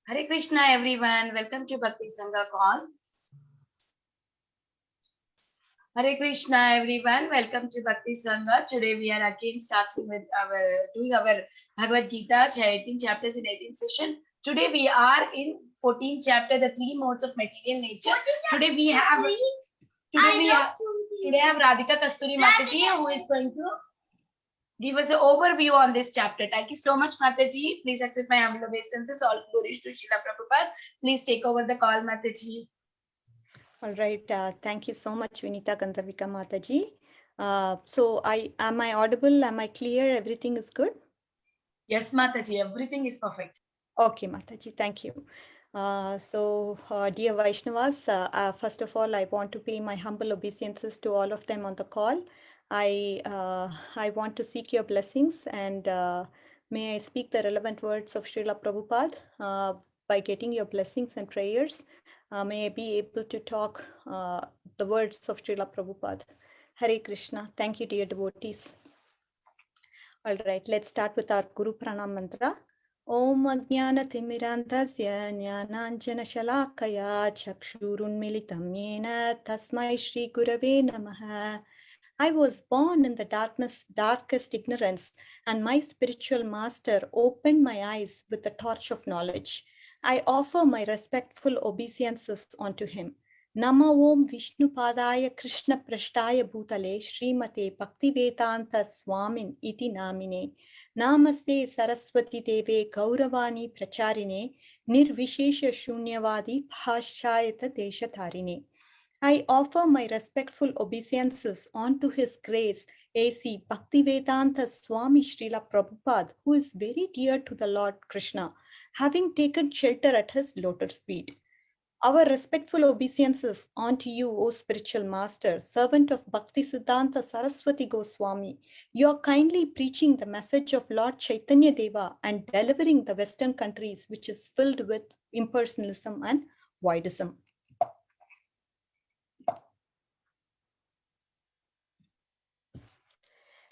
Hare Krishna everyone, welcome to Bhakti Sangha call. Hare Krishna everyone, welcome to Bhakti Sangha. Today we are again starting with doing our Bhagavad Gita, 18 chapters in 18th session. Today we are in 14th chapter, the three modes of material nature. Today we have Radhika Kasturi Mataji who is going to give us an overview on this chapter. Thank you so much, Mataji. Please accept my humble obeisances. All glories to Srila Prabhupada. Please take over the call, Mataji. All right. Thank you so much, Vinita Gandharvika Mataji. So am I audible? Am I clear? Everything is good? Yes, Mataji. Everything is perfect. Okay, Mataji. Thank you. Dear Vaishnavas, first of all, I want to pay my humble obeisances to all of them on the call. I want to seek your blessings and may I speak the relevant words of Srila Prabhupada by getting your blessings and prayers. May I be able to talk the words of Srila Prabhupada. Hare Krishna. Thank you, dear devotees. All right, let's start with our Guru Pranam mantra. Om Ajnana-timirandhasya Jnananjana-shalakaya Chakshurunmilitam Yena Tasmai Shri Gurave Namaha. I was born in the darkest ignorance, and my spiritual master opened my eyes with the torch of knowledge. I offer my respectful obeisances unto him. Nama Om Vishnu Padaya Krishna Prashtaya Bhutale Srimate Bhaktivedanta Swamin Iti Namine Namaste Saraswati Deve Gauravani Pracharine Nirvishesha Shunyavadi Bhashayata Deshatarine. I offer my respectful obeisances unto His Grace A.C. Bhaktivedanta Swami Srila Prabhupada, who is very dear to the Lord Krishna, having taken shelter at his lotus feet. Our respectful obeisances unto you, O spiritual master, servant of Bhakti Siddhanta Saraswati Goswami. You are kindly preaching the message of Lord Chaitanya Deva and delivering the Western countries, which is filled with impersonalism and voidism.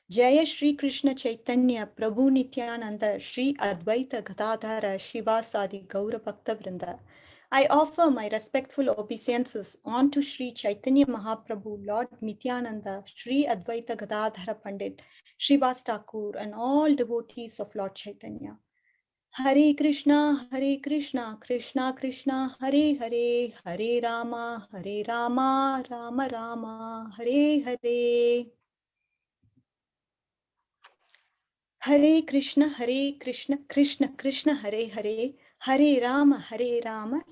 Jaya Shri Krishna Chaitanya Prabhu Nityananda Shri Advaita Gadadhara Shivasadi Gaura Bhakta Vrinda. I offer my respectful obeisances unto Shri Chaitanya Mahaprabhu, Lord Nityananda, Shri Advaita Gadadhara Pandit, Srivas Thakur, and all devotees of Lord Chaitanya. Hare Krishna, Krishna Krishna, Hare Hare, Hare Rama, Rama Rama, Hare Hare. Hare Krishna, Krishna Krishna, Hare Hare, Hare Rama,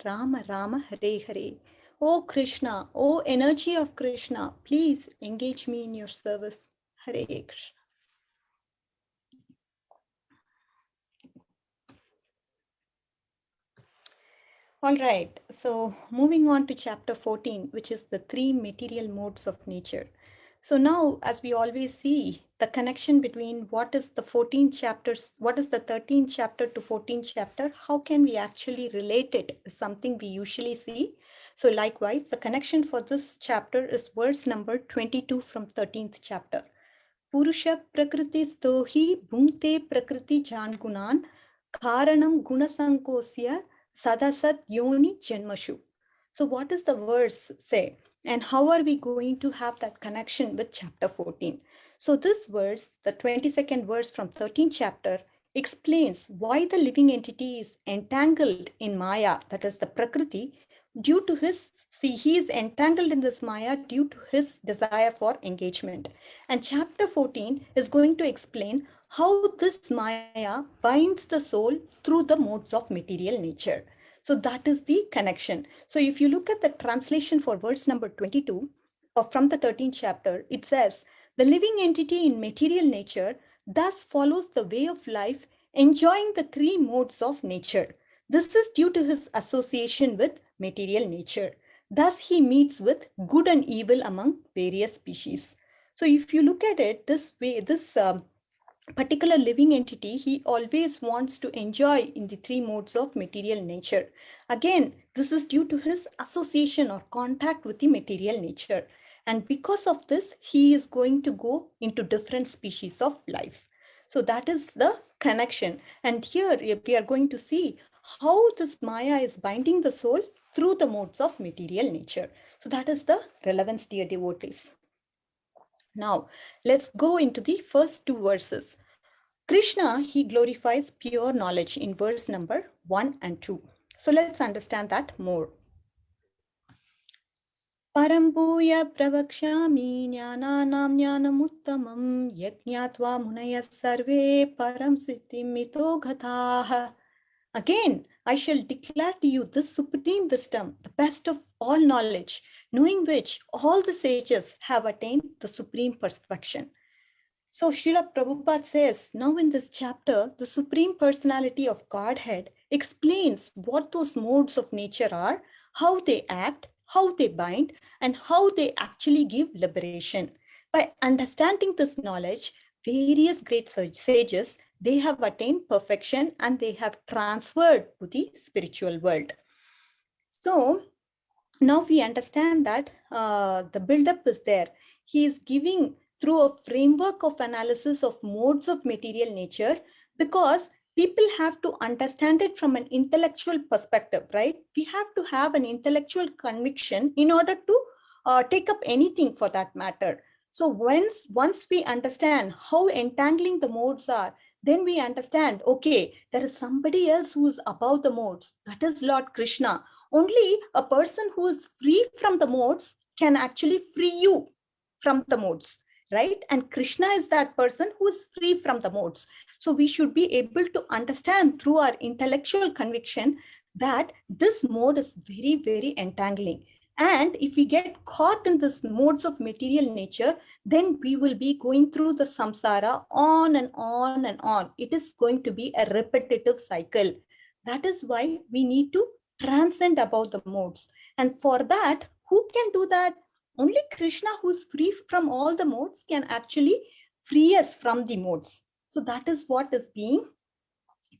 Rama Rama, Hare Hare. O Krishna, O energy of Krishna, please engage me in your service. Hare Krishna. All right, so moving on to chapter 14, which is the three material modes of nature. So now, as we always see, the connection between what is the 14 chapters, what is the 13th chapter to 14th chapter, how can we actually relate it is something we usually see. So likewise, the connection for this chapter is verse number 22 from 13th chapter. Purusha prakriti stohi bhungte prakriti jangunan karanam gunasankosya sadasat yoni janmashu. So what does the verse say? And how are we going to have that connection with chapter 14? So this verse, the 22nd verse from 13th chapter, explains why the living entity is entangled in Maya, that is the Prakriti, due to he is entangled in this Maya due to his desire for engagement. And chapter 14 is going to explain how this Maya binds the soul through the modes of material nature. So that is the connection. So if you look at the translation for verse number 22 from the 13th chapter, it says, the living entity in material nature thus follows the way of life, enjoying the three modes of nature. This is due to his association with material nature. Thus he meets with good and evil among various species. So if you look at it this way, this particular living entity, he always wants to enjoy in the three modes of material nature. Again, this is due to his association or contact with the material nature. And because of this, he is going to go into different species of life. So that is the connection. And here we are going to see how this Maya is binding the soul through the modes of material nature. So that is the relevance, dear devotees. Now, let's go into the first two verses. Krishna, he glorifies pure knowledge in verse number 1 and 2. So let's understand that more. Parambhuya pravakshami jnananam jnanamuttamam yajñatva munayas sarve param siddhim mito gatah. Again, I shall declare to you this supreme wisdom, the best of all knowledge, knowing which all the sages have attained the supreme perfection. So Srila Prabhupada says, now in this chapter, the Supreme Personality of Godhead explains what those modes of nature are, how they act, how they bind, and how they actually give liberation. By understanding this knowledge, various great sages, they have attained perfection and they have transferred to the spiritual world. So now we understand that the build-up is there. He is giving through a framework of analysis of modes of material nature, because people have to understand it from an intellectual perspective, right? We have to have an intellectual conviction in order to take up anything for that matter. So once we understand how entangling the modes are, then we understand, okay, there is somebody else who is above the modes. That is Lord Krishna. Only a person who is free from the modes can actually free you from the modes, right? And Krishna is that person who is free from the modes. So we should be able to understand through our intellectual conviction that this mode is very, very entangling. And if we get caught in this modes of material nature, then we will be going through the samsara on and on and on. It is going to be a repetitive cycle. That is why we need to transcend above the modes. And for that, who can do that? Only Krishna, who is free from all the modes, can actually free us from the modes. So that is what is being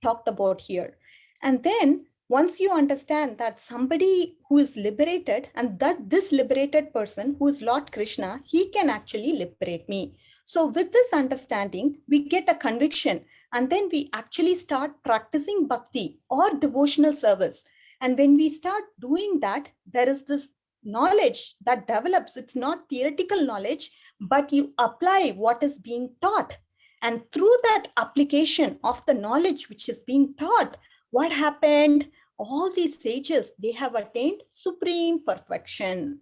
talked about here. And then once you understand that somebody who is liberated, and that this liberated person who is Lord Krishna, he can actually liberate me. So with this understanding, we get a conviction, and then we actually start practicing bhakti or devotional service. And when we start doing that, there is this knowledge that develops. It's not theoretical knowledge, but you apply what is being taught. And through that application of the knowledge which is being taught, what happened? All these sages, they have attained supreme perfection.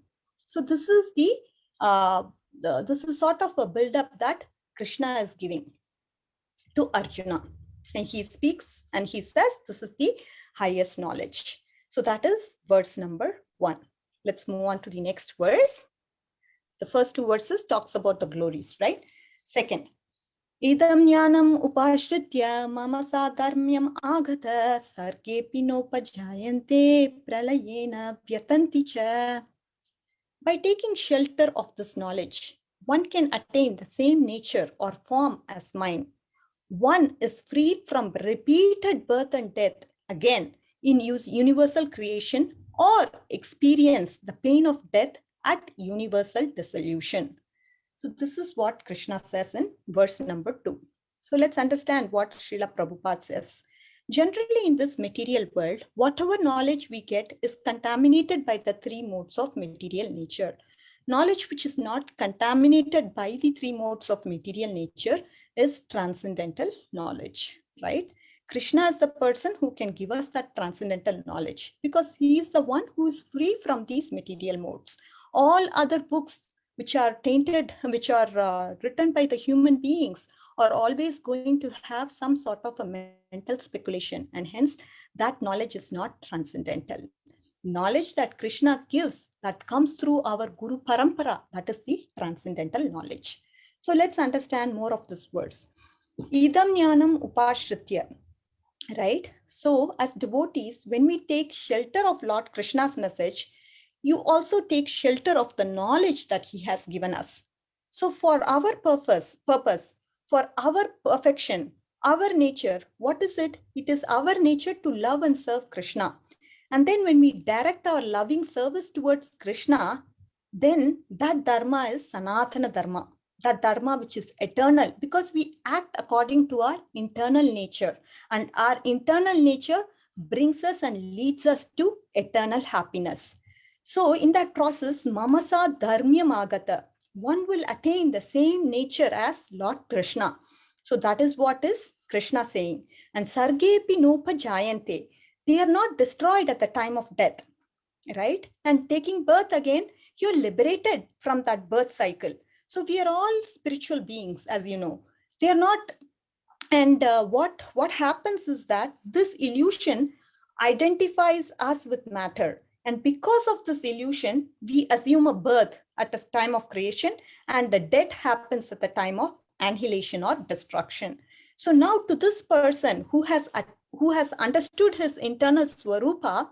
So this is this is sort of a build-up that Krishna is giving to Arjuna. And he speaks and he says, this is the highest knowledge. So that is verse number 1. Let's move on to the next verse. The first two verses talks about the glories, right? Second, idam jnanam upashritya mama sadharmyam agata sargepi nopajayante pralayena vyatanti cha. By taking shelter of this knowledge, one can attain the same nature or form as mine. One is freed from repeated birth and death again in universal creation, or experience the pain of death at universal dissolution. So this is what Krishna says in verse number 2. So let's understand what Srila Prabhupada says. Generally in this material world, whatever knowledge we get is contaminated by the three modes of material nature. Knowledge which is not contaminated by the three modes of material nature is transcendental knowledge, right? Krishna is the person who can give us that transcendental knowledge, because he is the one who is free from these material modes. All other books which are tainted, which are written by the human beings, are always going to have some sort of a mental speculation, and hence that knowledge is not transcendental. Knowledge that Krishna gives, that comes through our Guru Parampara, that is the transcendental knowledge. So let's understand more of this verse. Idam jnanam upashritya, right? So as devotees, when we take shelter of Lord Krishna's message, you also take shelter of the knowledge that he has given us. So for our purpose, for our perfection, our nature, what is it? It is our nature to love and serve Krishna. And then when we direct our loving service towards Krishna, then that dharma is Sanatana Dharma. that dharma which is eternal, because we act according to our internal nature, and our internal nature brings us and leads us to eternal happiness. So in that process, mamasa dharmyam agata, one will attain the same nature as Lord Krishna. So that is what is Krishna saying. And sargepi nopa jayante, they are not destroyed at the time of death, right? And taking birth again, you're liberated from that birth cycle. So we are all spiritual beings, as you know. They are not. And what happens is that this illusion identifies us with matter. And because of this illusion, we assume a birth at the time of creation, and the death happens at the time of annihilation or destruction. So now to this person who has understood his internal swarupa,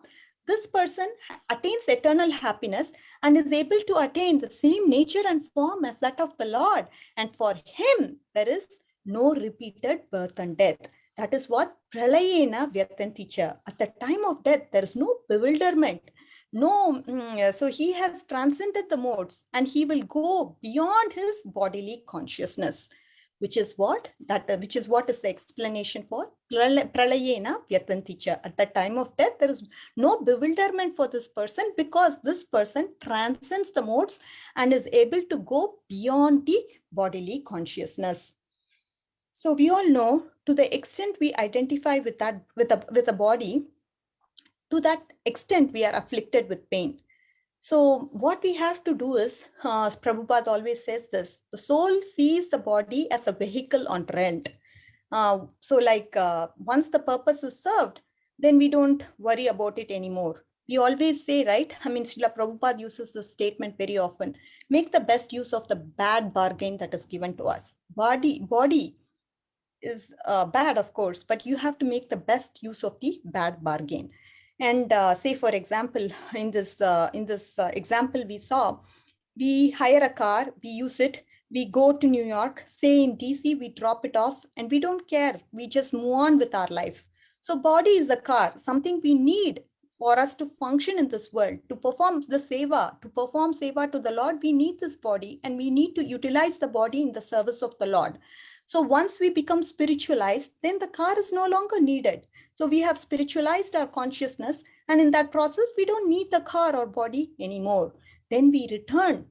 this person attains eternal happiness and is able to attain the same nature and form as that of the Lord. And for him, there is no repeated birth and death. That is what pralayena vyatanticha. At the time of death, there is no bewilderment. No, so he has transcended the modes and he will go beyond his bodily consciousness, which is what is the explanation for pralayena vyatanticha. At the time of death, there is no bewilderment for this person, because this person transcends the modes and is able to go beyond the bodily consciousness. So we all know, to the extent we identify with a body, to that extent we are afflicted with pain. So what we have to do is, Prabhupada always says this, the soul sees the body as a vehicle on rent. Once the purpose is served, then we don't worry about it anymore. We always say, right? I mean, Srila Prabhupada uses this statement very often, make the best use of the bad bargain that is given to us. Body is bad, of course, but you have to make the best use of the bad bargain. And say, for example, in this example we saw, we hire a car, we use it, we go to New York, say in DC, we drop it off, and we don't care. We just move on with our life. So body is a car, something we need for us to function in this world, to perform seva to the Lord. We need this body, and we need to utilize the body in the service of the Lord. So once we become spiritualized, then the car is no longer needed. So we have spiritualized our consciousness, and in that process, we don't need the car or body anymore. Then we return.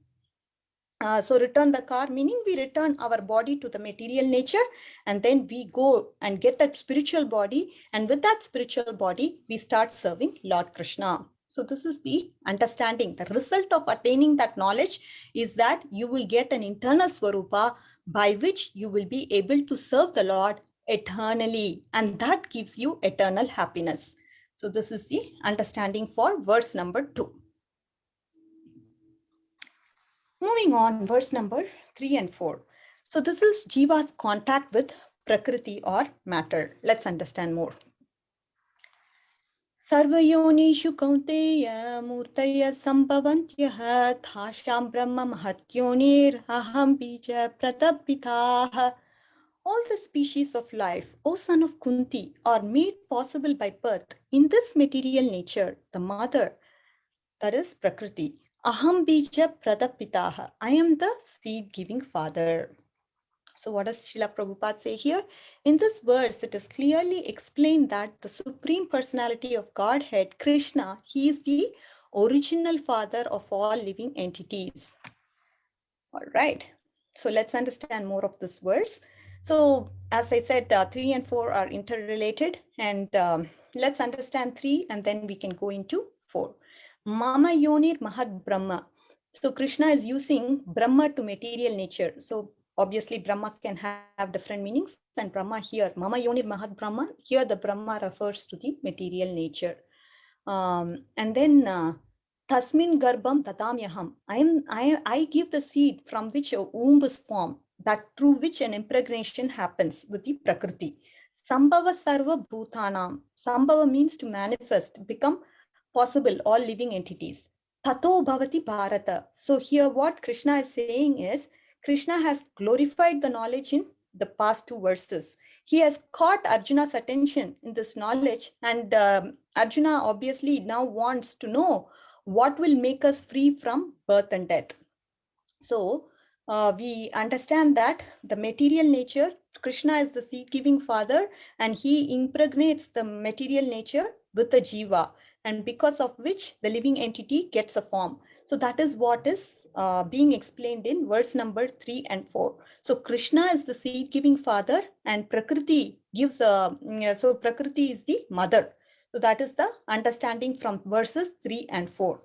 Return the car, meaning we return our body to the material nature, and then we go and get that spiritual body. And with that spiritual body, we start serving Lord Krishna. So this is the understanding. The result of attaining that knowledge is that you will get an internal swarupa by which you will be able to serve the Lord eternally. And that gives you eternal happiness. So this is the understanding for verse number 2. Moving on, verse number 3 and 4. So this is Jiva's contact with Prakriti or matter. Let's understand more. Sarvayonishu kaunteya murtaya sambhavantyah thasham brahma mahatyonir aham bija pratapitaha. All the species of life, O son of Kunti, are made possible by birth in this material nature, the mother, that is Prakriti. Aham bija pradapitaha. I am the seed-giving father. So what does Srila Prabhupada say here? In this verse, it is clearly explained that the Supreme Personality of Godhead, Krishna, he is the original father of all living entities. All right. So let's understand more of this verse. So as I said, 3 and 4 are interrelated, and let's understand 3 and then we can go into 4. Mama Yonir Mahad Brahma. So Krishna is using Brahma to material nature. So obviously Brahma can have different meanings, and Brahma here, Mama Yonir Mahad Brahma, here the Brahma refers to the material nature. And then Tasmin Garbham Dadamyaham. I give the seed from which a womb is formed, that through which an impregnation happens with the Prakriti. Sambhava Sarva Bhutanam. Sambhava means to manifest, become possible, all living entities. Tato Bhavati Bharata. So here what Krishna is saying is, Krishna has glorified the knowledge in the past 2 verses. He has caught Arjuna's attention in this knowledge, and Arjuna obviously now wants to know what will make us free from birth and death. So we understand that the material nature, Krishna is the seed-giving father, and he impregnates the material nature with the jiva, and because of which the living entity gets a form. So that is what is being explained in verse number 3 and 4. So Krishna is the seed-giving father, and Prakriti gives so Prakriti is the mother. So that is the understanding from verses 3 and 4.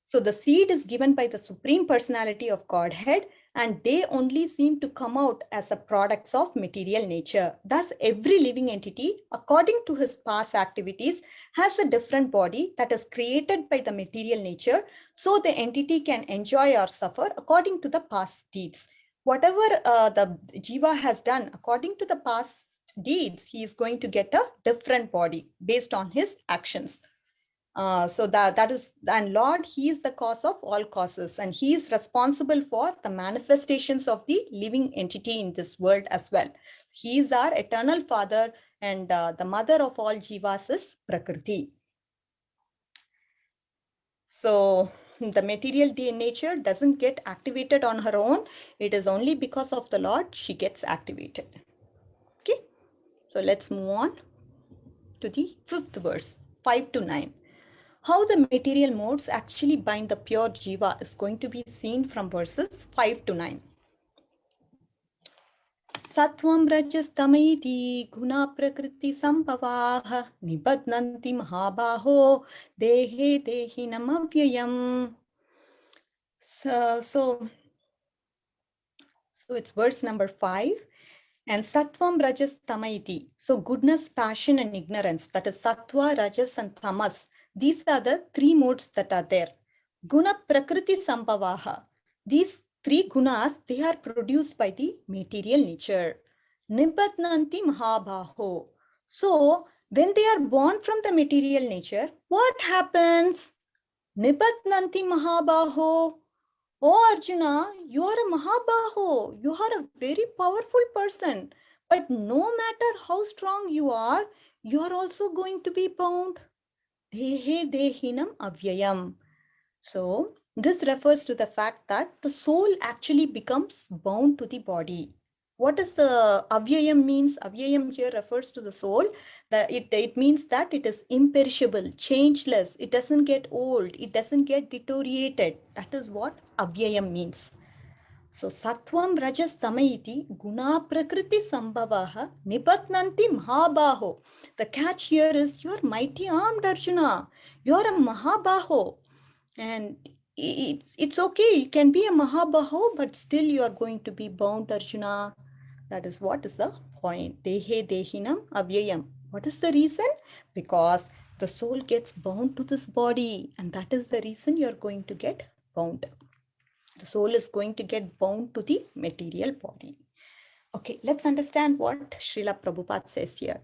So the seed is given by the Supreme Personality of Godhead, and they only seem to come out as a products of material nature. Thus, every living entity, according to his past activities, has a different body that is created by the material nature, so the entity can enjoy or suffer according to the past deeds. Whatever the jiva has done according to the past deeds, he is going to get a different body based on his actions. So that is, and Lord, he is the cause of all causes, and he is responsible for the manifestations of the living entity in this world as well. He is our eternal father, and the mother of all jivas is Prakriti. So the material nature doesn't get activated on her own. It is only because of the Lord she gets activated. Okay, so let's move on to the 5th verse, 5 to 9. How the material modes actually bind the pure jiva is going to be seen from verses 5 to 9. Sattvam rajastamaiti guna prakriti sambhavaha nibadnanti mahabaho dehe dehinam avyayam. So it's verse number 5. And sattvam rajas tamaiti. So goodness, passion, and ignorance, that is sattva, rajas, and tamas. These are the 3 modes that are there. Guna prakriti sambhavaha. These 3 gunas, they are produced by the material nature. Nibadnanti mahabaho. So when they are born from the material nature, what happens? Nibadnanti mahabaho. Oh Arjuna, you are a Mahabaho. You are a very powerful person. But no matter how strong you are also going to be bound. Dehe dehinam avyayam. So this refers to the fact that the soul actually becomes bound to the body. What does the avyayam means? Avyayam here refers to the soul. It means that it is imperishable, changeless. It doesn't get old. It doesn't get deteriorated. That is what avyayam means. So sattvam rajas tamaiti guna prakriti sambhavaha nipatnanti mahabaho. The catch here is you are mighty armed, Arjuna. You are a mahabaho. And it's okay. You can be a mahabaho, but still you are going to be bound, Arjuna. That is what is the point. Dehe dehinam avyayam. What is the reason? Because the soul gets bound to this body, and that is the reason you are going to get bound. The soul is going to get bound to the material body. Okay, let's understand what Srila Prabhupada says here.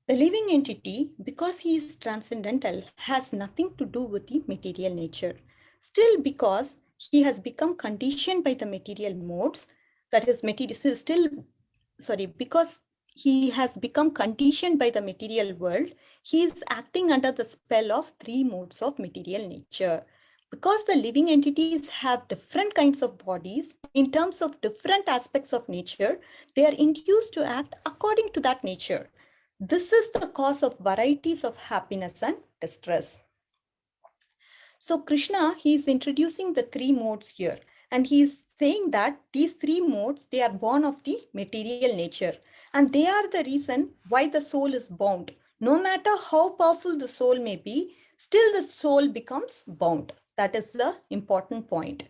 The living entity, because he is transcendental, has nothing to do with the material nature. Still, because he has become conditioned by the material modes, that is because he has become conditioned by the material world, he is acting under the spell of 3 modes of material nature. Because the living entities have different kinds of bodies in terms of different aspects of nature, they are induced to act according to that nature. This is the cause of varieties of happiness and distress. So Krishna, he is introducing the 3 modes here, and he is saying that these 3 modes, they are born of the material nature, and they are the reason why the soul is bound. No matter how powerful the soul may be, still the soul becomes bound. That is the important point.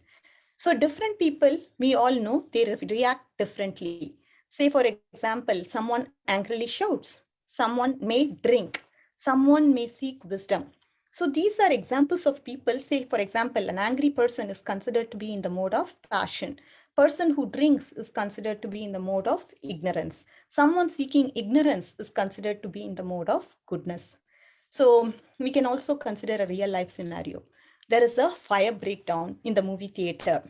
So different people, we all know, they react differently. Say, for example, someone angrily shouts, someone may drink, someone may seek wisdom. So these are examples of people. Say, for example, an angry person is considered to be in the mode of passion. Person who drinks is considered to be in the mode of ignorance. Someone seeking ignorance is considered to be in the mode of goodness. So we can also consider a real life scenario. There is a fire breakdown in the movie theater.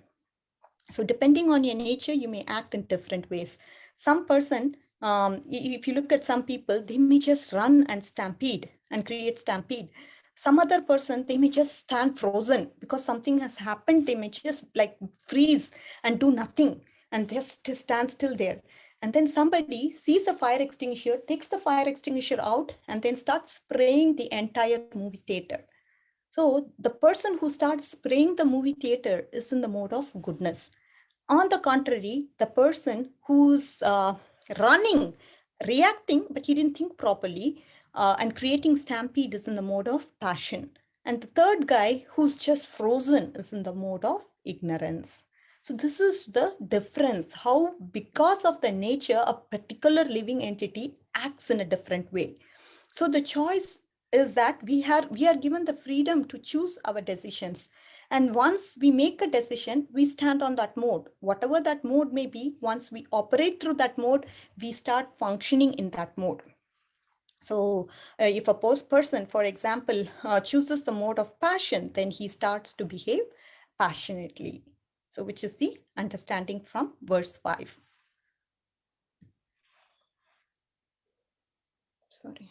So depending on your nature, you may act in different ways. Some person, if you look at some people, they may just run and stampede and create stampede. Some other person, they may just stand frozen because something has happened. They may just like freeze and do nothing and just stand still there. And then somebody sees a fire extinguisher, takes the fire extinguisher out, and then starts spraying the entire movie theater. So the person who starts spraying the movie theater is in the mode of goodness. On the contrary, the person who's running, reacting, but he didn't think properly, and creating stampede is in the mode of passion. And the third guy who's just frozen is in the mode of ignorance. So this is the difference, how because of the nature, a particular living entity acts in a different way. So the choice is that we are given the freedom to choose our decisions. And once we make a decision, we stand on that mode. Whatever that mode may be, once we operate through that mode, we start functioning in that mode. So if a person, for example, chooses the mode of passion, then he starts to behave passionately. So which is the understanding from verse 5. Sorry.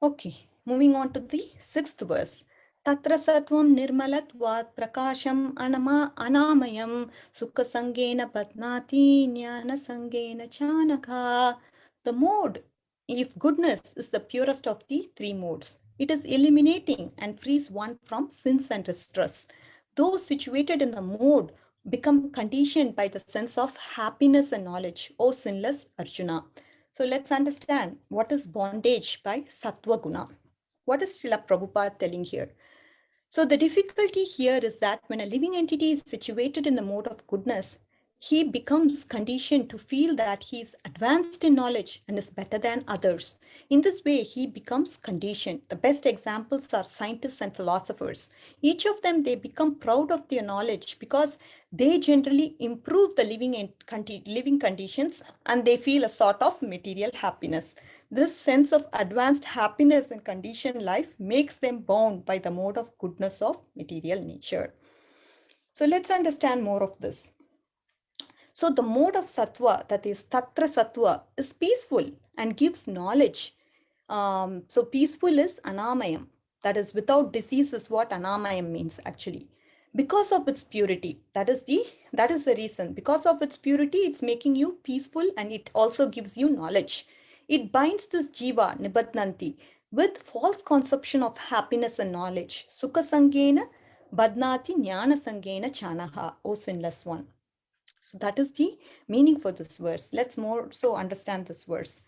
Okay, moving on to the 6th verse. Tatra satvam nirmalatvat prakasham anamayam sukha sangena padnati jnana sangena chanaka. The mode, if goodness, is the purest of the three modes. It is eliminating and frees one from sins and distress. Those situated in the mode become conditioned by the sense of happiness and knowledge, O sinless Arjuna. So let's understand what is bondage by Sattva Guna. What is Srila Prabhupada telling here? So the difficulty here is that when a living entity is situated in the mode of goodness, he becomes conditioned to feel that he is advanced in knowledge and is better than others. In this way, he becomes conditioned. The best examples are scientists and philosophers. Each of them, they become proud of their knowledge because they generally improve the living conditions and they feel a sort of material happiness. This sense of advanced happiness in conditioned life makes them bound by the mode of goodness of material nature. So let's understand more of this. So the mode of sattva, that is tatra sattva, is peaceful and gives knowledge. So peaceful is anamayam, that is without disease is what anamayam means actually. Because of its purity, that is the reason. Because of its purity, it's making you peaceful and it also gives you knowledge. It binds this jiva, nibadnanti, with false conception of happiness and knowledge. Sukha sangena, badnati jnana sangena chanaha, O sinless one. So that is the meaning for this verse. Let's more so understand this verse.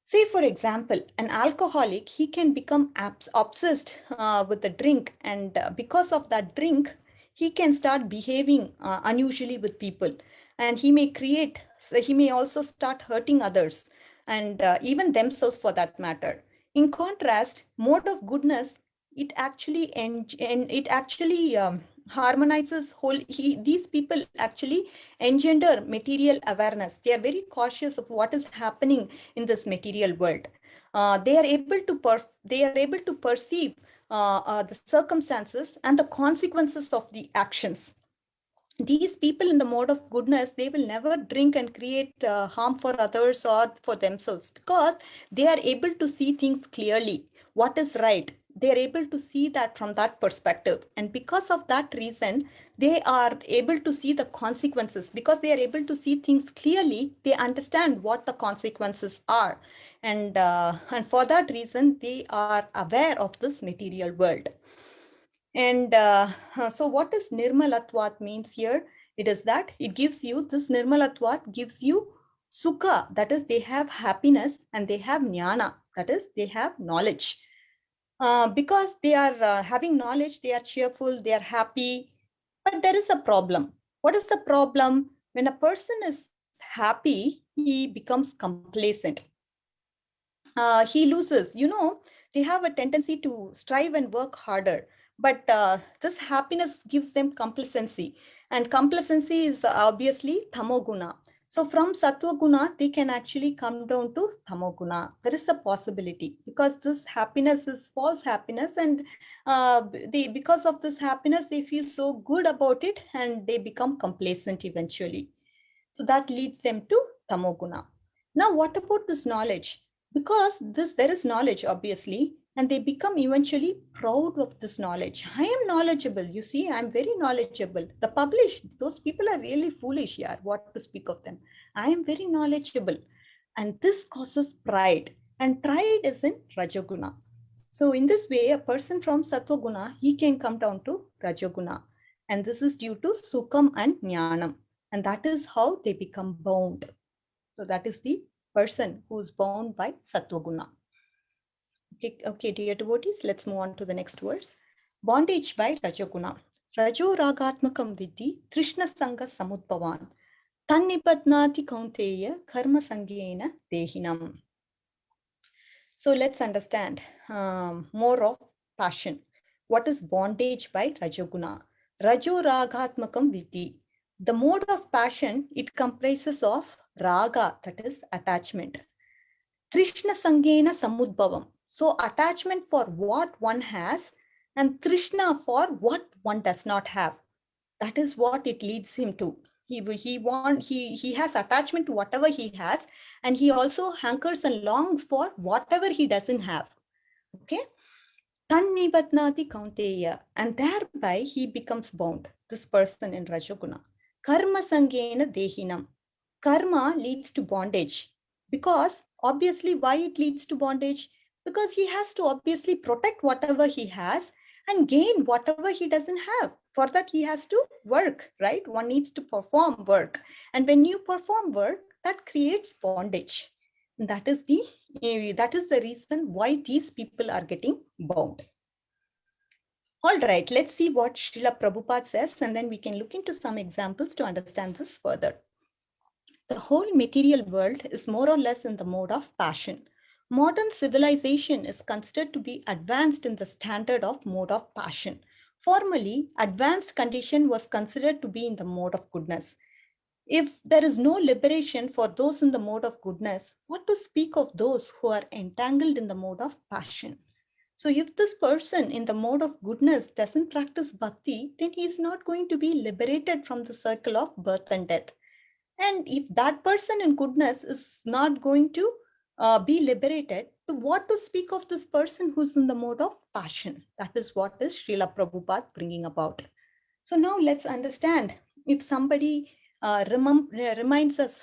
Say, for example, an alcoholic, he can become obsessed with the drink, and because of that drink, he can start behaving unusually with people, and he may also start hurting others and even themselves for that matter. In contrast, mode of goodness, it actually harmonizes these people actually engender material awareness. They are very cautious of what is happening in this material world. They are able to perceive the circumstances and the consequences of the actions. These people in the mode of goodness, they will never drink and create harm for others or for themselves because they are able to see things clearly. What is right? They are able to see that from that perspective. And because of that reason, they are able to see the consequences. Because they are able to see things clearly, they understand what the consequences are. And for that reason, they are aware of this material world. And so what is Nirmalatvat means here? It is that it gives you, this Nirmalatvat gives you Sukha, that is they have happiness, and they have Jnana, that is they have knowledge. Because they are having knowledge, they are cheerful, they are happy. But there is a problem. What is the problem? When a person is happy, he becomes complacent. He loses, they have a tendency to strive and work harder. But this happiness gives them complacency. And complacency is obviously tamoguna. So from sattva guna, they can actually come down to tamoguna. There is a possibility because this happiness is false happiness. And because of this happiness, they feel so good about it and they become complacent eventually. So that leads them to tamoguna. Now, what about this knowledge? Because there is knowledge, obviously, and they become eventually proud of this knowledge. I am knowledgeable. You see, I'm very knowledgeable. The published, those people are really foolish here. What to speak of them? I am very knowledgeable. And this causes pride. And pride is in Rajoguna. So in this way, a person from Sattva-guna, he can come down to Rajoguna. And this is due to Sukham and Jnanam. And that is how they become bound. So that is the person who is bound by Sattva-guna. Okay, dear devotees, let's move on to the next verse. Bondage by Rajoguna. Rajo ragatmakam vidhi trishna sanga samudbhavan. Tannibadnati kaunteya karma sangyena dehinam. So let's understand more of passion. What is bondage by Rajoguna? Rajo ragatmakam vidhi. The mode of passion, it comprises of raga, that is attachment. Trishna sangena samudbhavam. So attachment for what one has and Trishna for what one does not have. That is what it leads him to. He has attachment to whatever he has, and he also hankers and longs for whatever he doesn't have. Okay? Tannibatnati kaunteya, and thereby he becomes bound, this person in Rajoguna. Karma sangena dehinam. Karma leads to bondage. Because obviously, why it leads to bondage? Because he has to obviously protect whatever he has and gain whatever he doesn't have. For that, he has to work, right? One needs to perform work. And when you perform work, that creates bondage. And that is the reason why these people are getting bound. All right, let's see what Srila Prabhupada says, and then we can look into some examples to understand this further. The whole material world is more or less in the mode of passion. Modern civilization is considered to be advanced in the standard of mode of passion. Formerly, advanced condition was considered to be in the mode of goodness. If there is no liberation for those in the mode of goodness, what to speak of those who are entangled in the mode of passion? So if this person in the mode of goodness doesn't practice bhakti, then he is not going to be liberated from the circle of birth and death. And if that person in goodness is not going to be liberated, to what to speak of this person who's in the mode of passion? That is what is Srila Prabhupada bringing about. So now let's understand, if somebody reminds us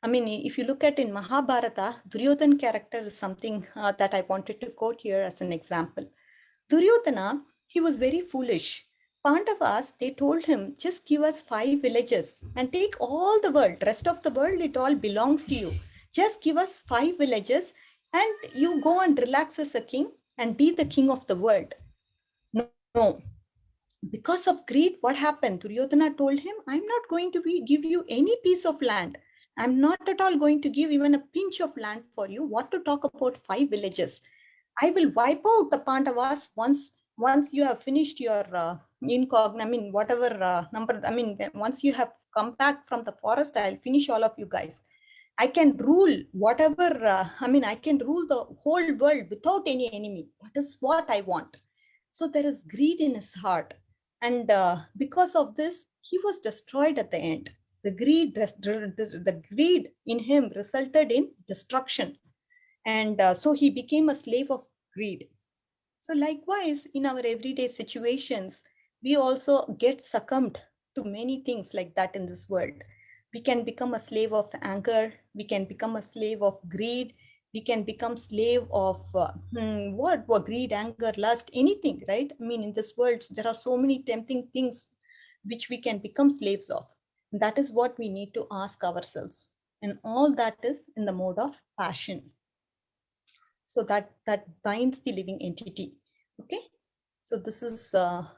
if you look at in Mahabharata, Duryodhana character is something that I wanted to quote here as an example. Duryodhana, he was very foolish. Pandavas, they told him, just give us 5 villages and take all the world, rest of the world, it all belongs to you. Just give us 5 villages and you go and relax as a king and be the king of the world. No. Because of greed, what happened? Duryodhana told him, I'm not going to give you any piece of land. I'm not at all going to give even a pinch of land for you. What to talk about 5 villages? I will wipe out the Pandavas once you have finished your once you have come back from the forest, I'll finish all of you guys. I can rule whatever, I can rule the whole world without any enemy. That is what I want. So there is greed in his heart. And because of this, he was destroyed at the end. The greed in him resulted in destruction. And so he became a slave of greed. So likewise, in our everyday situations, we also get succumbed to many things like that in this world. We can become a slave of anger. We can become a slave of greed. We can become slave of greed, anger, lust, anything, right? In this world, there are so many tempting things which we can become slaves of. That is what we need to ask ourselves. And all that is in the mode of passion. So that binds the living entity. Okay. So this is a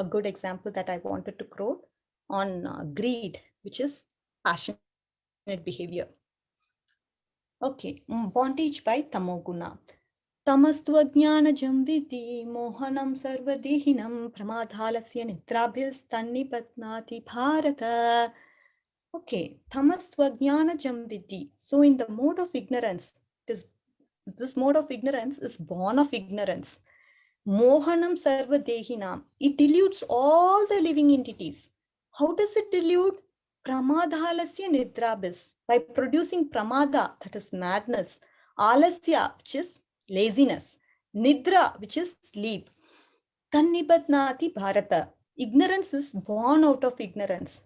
good example that I wanted to quote on greed, which is passionate behavior. Okay. Bondage by Tamoguna. Tamastvajnanajam vidhi mohanam sarvadehinam pramadhalasya nidrabhilstannipatnati bharata. Okay. Tamastvajnanajam vidhi. So in the mode of ignorance, this mode of ignorance is born of ignorance. Mohanam sarvadehinam. It dilutes all the living entities. How does it dilute? Pramadhalasya nidrabhis. By producing pramada, that is madness. Alasya, which is laziness. Nidra, which is sleep. Tannibadnati Bharata. Ignorance is born out of ignorance.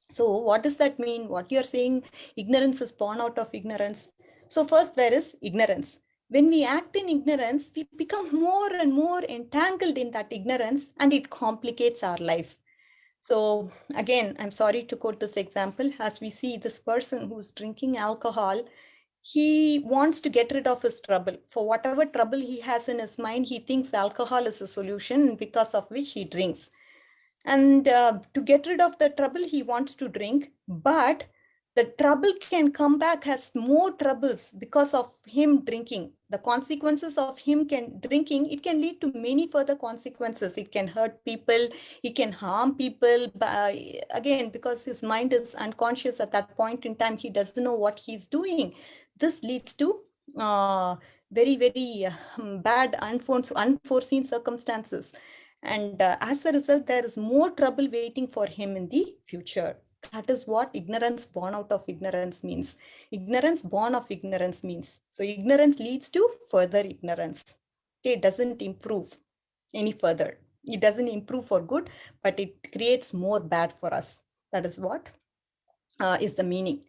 So what does that mean? What you're saying, ignorance is born out of ignorance. So first there is ignorance. When we act in ignorance, we become more and more entangled in that ignorance, and it complicates our life. So again, I'm sorry to quote this example. As we see this person who's drinking alcohol, he wants to get rid of his trouble. For whatever trouble he has in his mind, he thinks alcohol is a solution, because of which he drinks. And to get rid of the trouble, he wants to drink, but the trouble can come back as more troubles because of him drinking. The consequences of him drinking, it can lead to many further consequences. It can hurt people, he can harm people. Again, because his mind is unconscious at that point in time, he doesn't know what he's doing. This leads to very, very bad, unforeseen circumstances. And as a result, there is more trouble waiting for him in the future. That is what ignorance born out of ignorance means. Ignorance born of ignorance means. So ignorance leads to further ignorance. Okay, it doesn't improve any further. It doesn't improve for good, but it creates more bad for us. That is what is the meaning.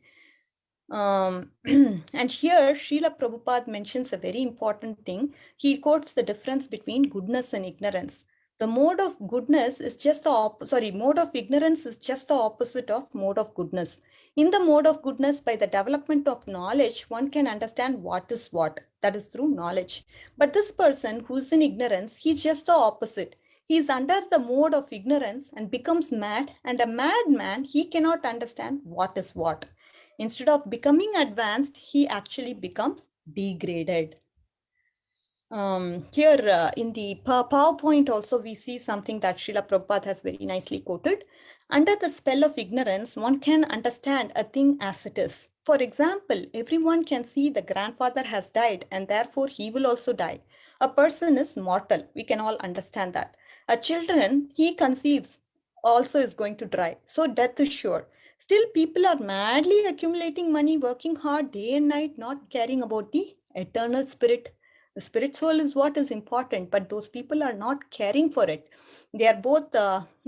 And here Srila Prabhupada mentions a very important thing. He quotes the difference between goodness and ignorance. The mode of goodness is just the mode of ignorance is just the opposite of mode of goodness. In the mode of goodness, by the development of knowledge, one can understand what is what. That is through knowledge. But this person who's in ignorance, he's just the opposite. He is under the mode of ignorance and becomes mad, and a madman, he cannot understand what is what. Instead of becoming advanced, he actually becomes degraded. Here in the PowerPoint also, we see something that Srila Prabhupada has very nicely quoted. Under the spell of ignorance, one can understand a thing as it is. For example, everyone can see the grandfather has died and therefore he will also die. A person is mortal. We can all understand that. A children, he conceives, also is going to die. So death is sure. Still, people are madly accumulating money, working hard day and night, not caring about the eternal spirit. The spirit soul is what is important, but those people are not caring for it. They are both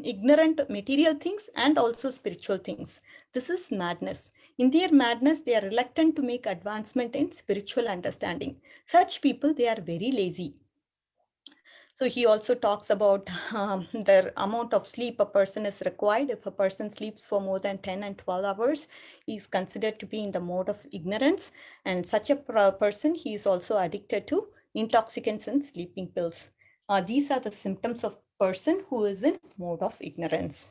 ignorant material things and also spiritual things. This is madness. In their madness, they are reluctant to make advancement in spiritual understanding. Such people, they are very lazy. So he also talks about the amount of sleep a person is required. If a person sleeps for more than 10 and 12 hours, he is considered to be in the mode of ignorance. And such a person, he is also addicted to intoxicants and sleeping pills. These are the symptoms of person who is in mode of ignorance.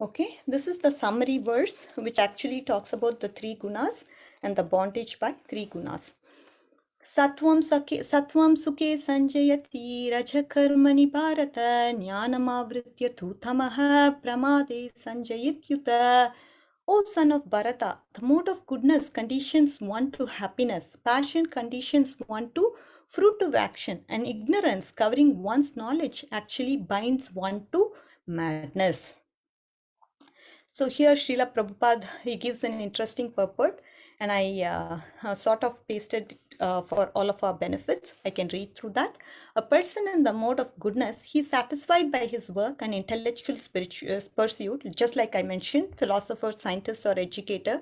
Okay, this is the summary verse, which actually talks about the three gunas and the bondage by three gunas. Satvam suke sanjayati rajakarmani bharata jnanamavritya tu tamaha pramade sanjayityuta. O son of Bharata, the mode of goodness conditions one to happiness, passion conditions one to fruitive action, and ignorance covering one's knowledge actually binds one to madness. So here Srila Prabhupada, he gives an interesting purport, and I sort of pasted it for all of our benefits. I can read through that. A person in the mode of goodness, he is satisfied by his work and intellectual pursuit, just like I mentioned, philosopher, scientist, or educator.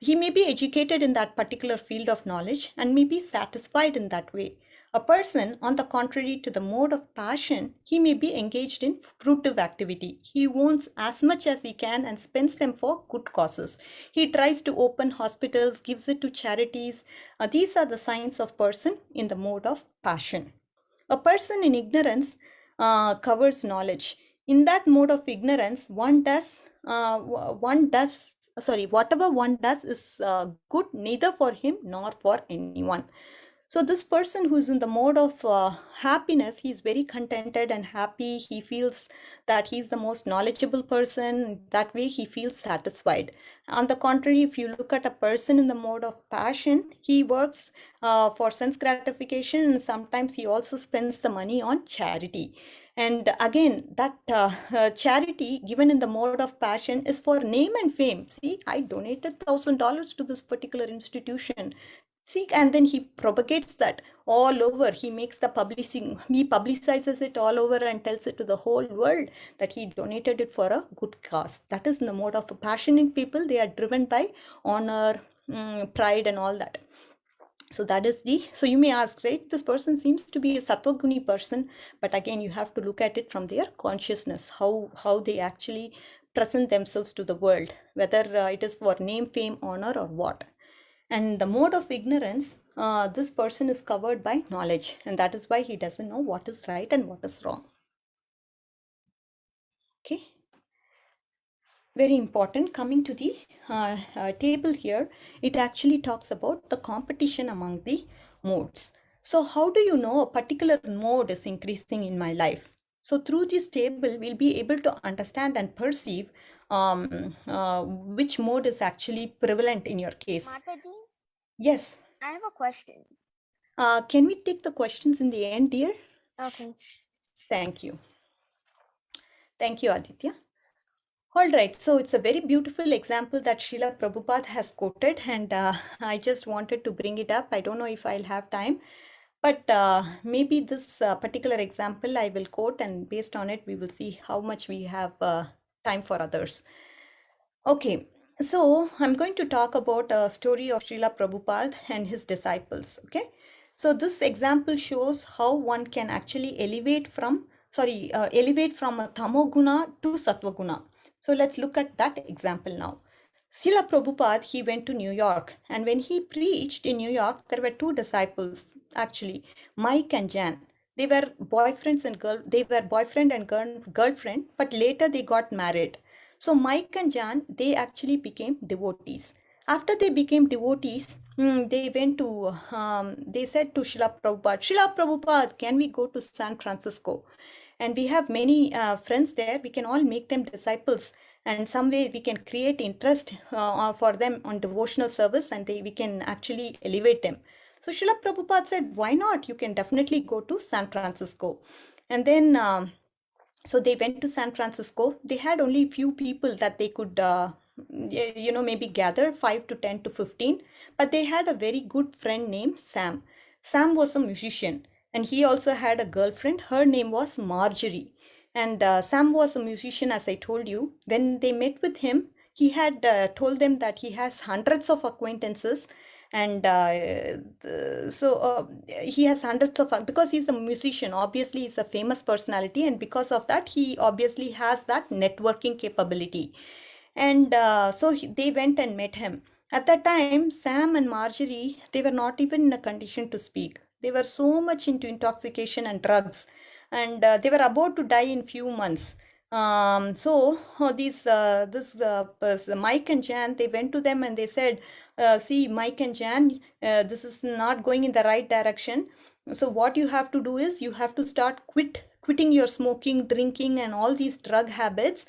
He may be educated in that particular field of knowledge and may be satisfied in that way. A person, on the contrary to the mode of passion, he may be engaged in fruitive activity. He owns as much as he can and spends them for good causes. He tries to open hospitals, gives it to charities. These are the signs of person in the mode of passion. A person in ignorance covers knowledge. In that mode of ignorance, whatever one does is good neither for him nor for anyone. So this person who's in the mode of happiness, he's very contented and happy. He feels that he's the most knowledgeable person. That way he feels satisfied. On the contrary, if you look at a person in the mode of passion, he works for sense gratification, and sometimes he also spends the money on charity. And again, that charity given in the mode of passion is for name and fame. See, I donated $1,000 to this particular institution. See, and then he propagates that all over. He makes the publishing, he publicizes it all over and tells it to the whole world that he donated it for a good cause. That is in the mode of passionate people. They are driven by honor, pride, and all that. So that is the, so you may ask, right, this person seems to be a sattva-guni person, but again, you have to look at it from their consciousness, how they actually present themselves to the world, whether it is for name, fame, honor, or what. And the mode of ignorance, this person is covered by knowledge, and that is why he doesn't know what is right and what is wrong. Okay. Very important. Coming to the table here, it actually talks about the competition among the modes. So how do you know a particular mode is increasing in my life? So through this table, we'll be able to understand and perceive which mode is actually prevalent in your case. Mataji, Yes. I have a question. Can we take the questions in the end, dear? Okay. Thank you. Thank you, Aditya. All right, so it's a very beautiful example that Srila Prabhupada has quoted, and I just wanted to bring it up. I don't know if I'll have time, but maybe this particular example I will quote, and based on it, we will see how much we have time for others. Okay, so I'm going to talk about a story of Srila Prabhupada and his disciples. Okay, so this example shows how one can actually elevate from a tamoguna to sattva-guna. So let's look at that example now. Srila Prabhupada, he went to New York, and when he preached in New York, there were two disciples actually, Mike and Jan. They were boyfriend and girlfriend, but later they got married. So Mike and Jan, they actually became devotees. After they became devotees, they went to, they said to Srila Prabhupada, can we go to San Francisco? And we have many friends there. We can all make them disciples, and some way we can create interest for them on devotional service, and we can actually elevate them. So Srila Prabhupada said, why not? You can definitely go to San Francisco. And then so they went to San Francisco. They had only few people that they could maybe gather, 5 to 10 to 15, but they had a very good friend named Sam. Sam was a musician, and he also had a girlfriend. Her name was Marjorie. And Sam was a musician, as I told you. When they met with him, he had told them that he has hundreds of acquaintances, and he has hundreds of, because he's a musician, obviously he's a famous personality, and because of that he obviously has that networking capability. And they went and met him. At that time, Sam and Marjorie, they were not even in a condition to speak. They were so much into intoxication and drugs, and they were about to die in few months. This Mike and Jan, they went to them and they said, see, Mike and Jan, this is not going in the right direction. So what you have to do is you have to start quitting your smoking, drinking, and all these drug habits.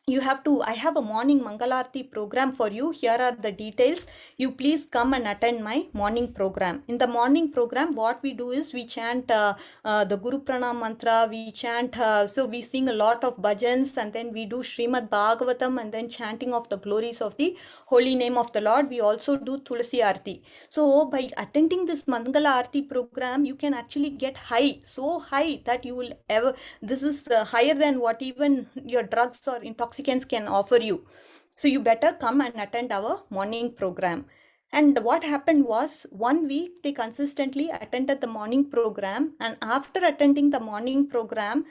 You have to, I have a morning Mangalarti program for you. Here are the details. You please come and attend my morning program. In the morning program, what we do is we chant the Guru Pranam mantra, we chant, so we sing a lot of bhajans, and then we do Srimad Bhagavatam, and then chanting of the glories of the holy name of the Lord. We also do Tulasi Aarti. So by attending this Mangala Aarti program, you can actually get high, so high that you will ever, this is higher than what even your drugs or intoxicants can offer you. So you better come and attend our morning program. And what happened was, 1 week they consistently attended the morning program, and after attending the morning program,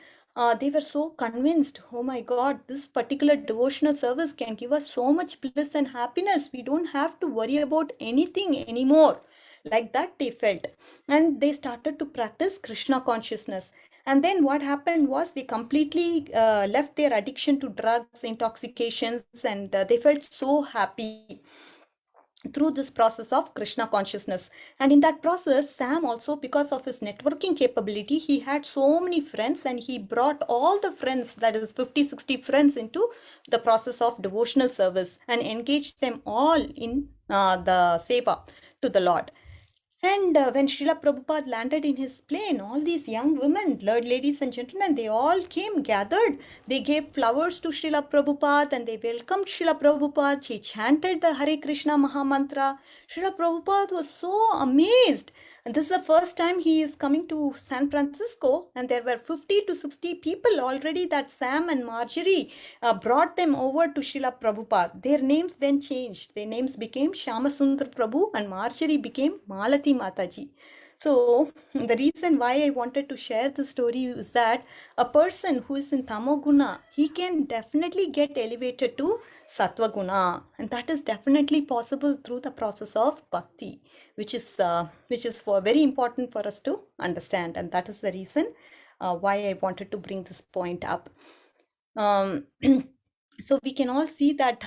they were so convinced, oh my God, this particular devotional service can give us so much bliss and happiness. We don't have to worry about anything anymore. Like that they felt, and they started to practice Krishna consciousness. And then what happened was they completely left their addiction to drugs, intoxications, and they felt so happy through this process of Krishna consciousness. And in that process, Sam also, because of his networking capability, he had so many friends, and he brought all the friends, that is 50-60 friends, into the process of devotional service and engaged them all in the seva to the Lord. And when Srila Prabhupada landed in his plane, all these young women, ladies and gentlemen, they all came gathered. They gave flowers to Srila Prabhupada and they welcomed Srila Prabhupada. She chanted the Hare Krishna Mahamantra. Srila Prabhupada was so amazed. And this is the first time he is coming to San Francisco, and there were 50 to 60 people already that Sam and Marjorie brought them over to Srila Prabhupada. Their names then changed. Their names became Shyamasundar Prabhu and Marjorie became Malati Mataji. So the reason why I wanted to share this story is that a person who is in Tamoguna, he can definitely get elevated to Satvaguna, and that is definitely possible through the process of bhakti, which is for very important for us to understand, and that is the reason why I wanted to bring this point up. So we can all see that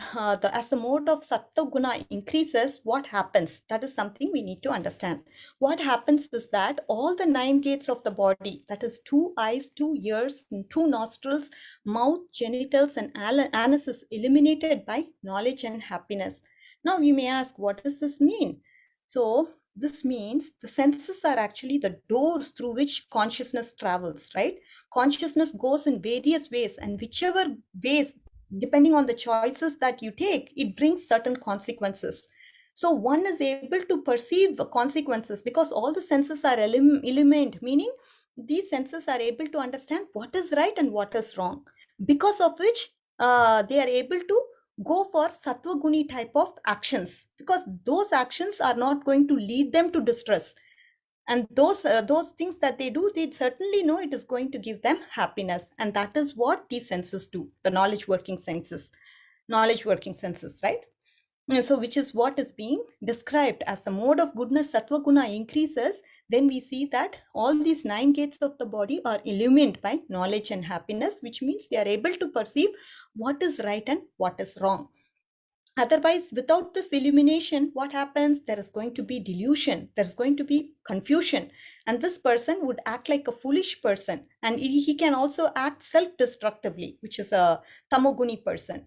as the mode of Sattva Guna increases, what happens? That is something we need to understand. What happens is that all the 9 gates of the body, that is 2 eyes, 2 ears, 2 nostrils, mouth, genitals, and anus is eliminated by knowledge and happiness. Now you may ask, what does this mean? So this means the senses are actually the doors through which consciousness travels, right? Consciousness goes in various ways, and whichever ways, depending on the choices that you take, it brings certain consequences. So one is able to perceive consequences because all the senses are illumined, meaning these senses are able to understand what is right and what is wrong, because of which they are able to go for sattva guni type of actions, because those actions are not going to lead them to distress, and those things that they do, they certainly know it is going to give them happiness, and that is what these senses do, the knowledge working senses, right? So which is what is being described as the mode of goodness sattva guna increases, then we see that all these 9 gates of the body are illumined by knowledge and happiness, which means they are able to perceive what is right and what is wrong. Otherwise, without this illumination, what happens? There is going to be delusion, there's going to be confusion, and this person would act like a foolish person, and he can also act self-destructively, which is a tamoguni person.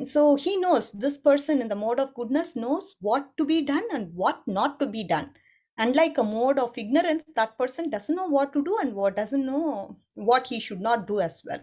So he knows, this person in the mode of goodness knows what to be done and what not to be done. Unlike a mode of ignorance, that person doesn't know what to do and what doesn't know what he should not do as well.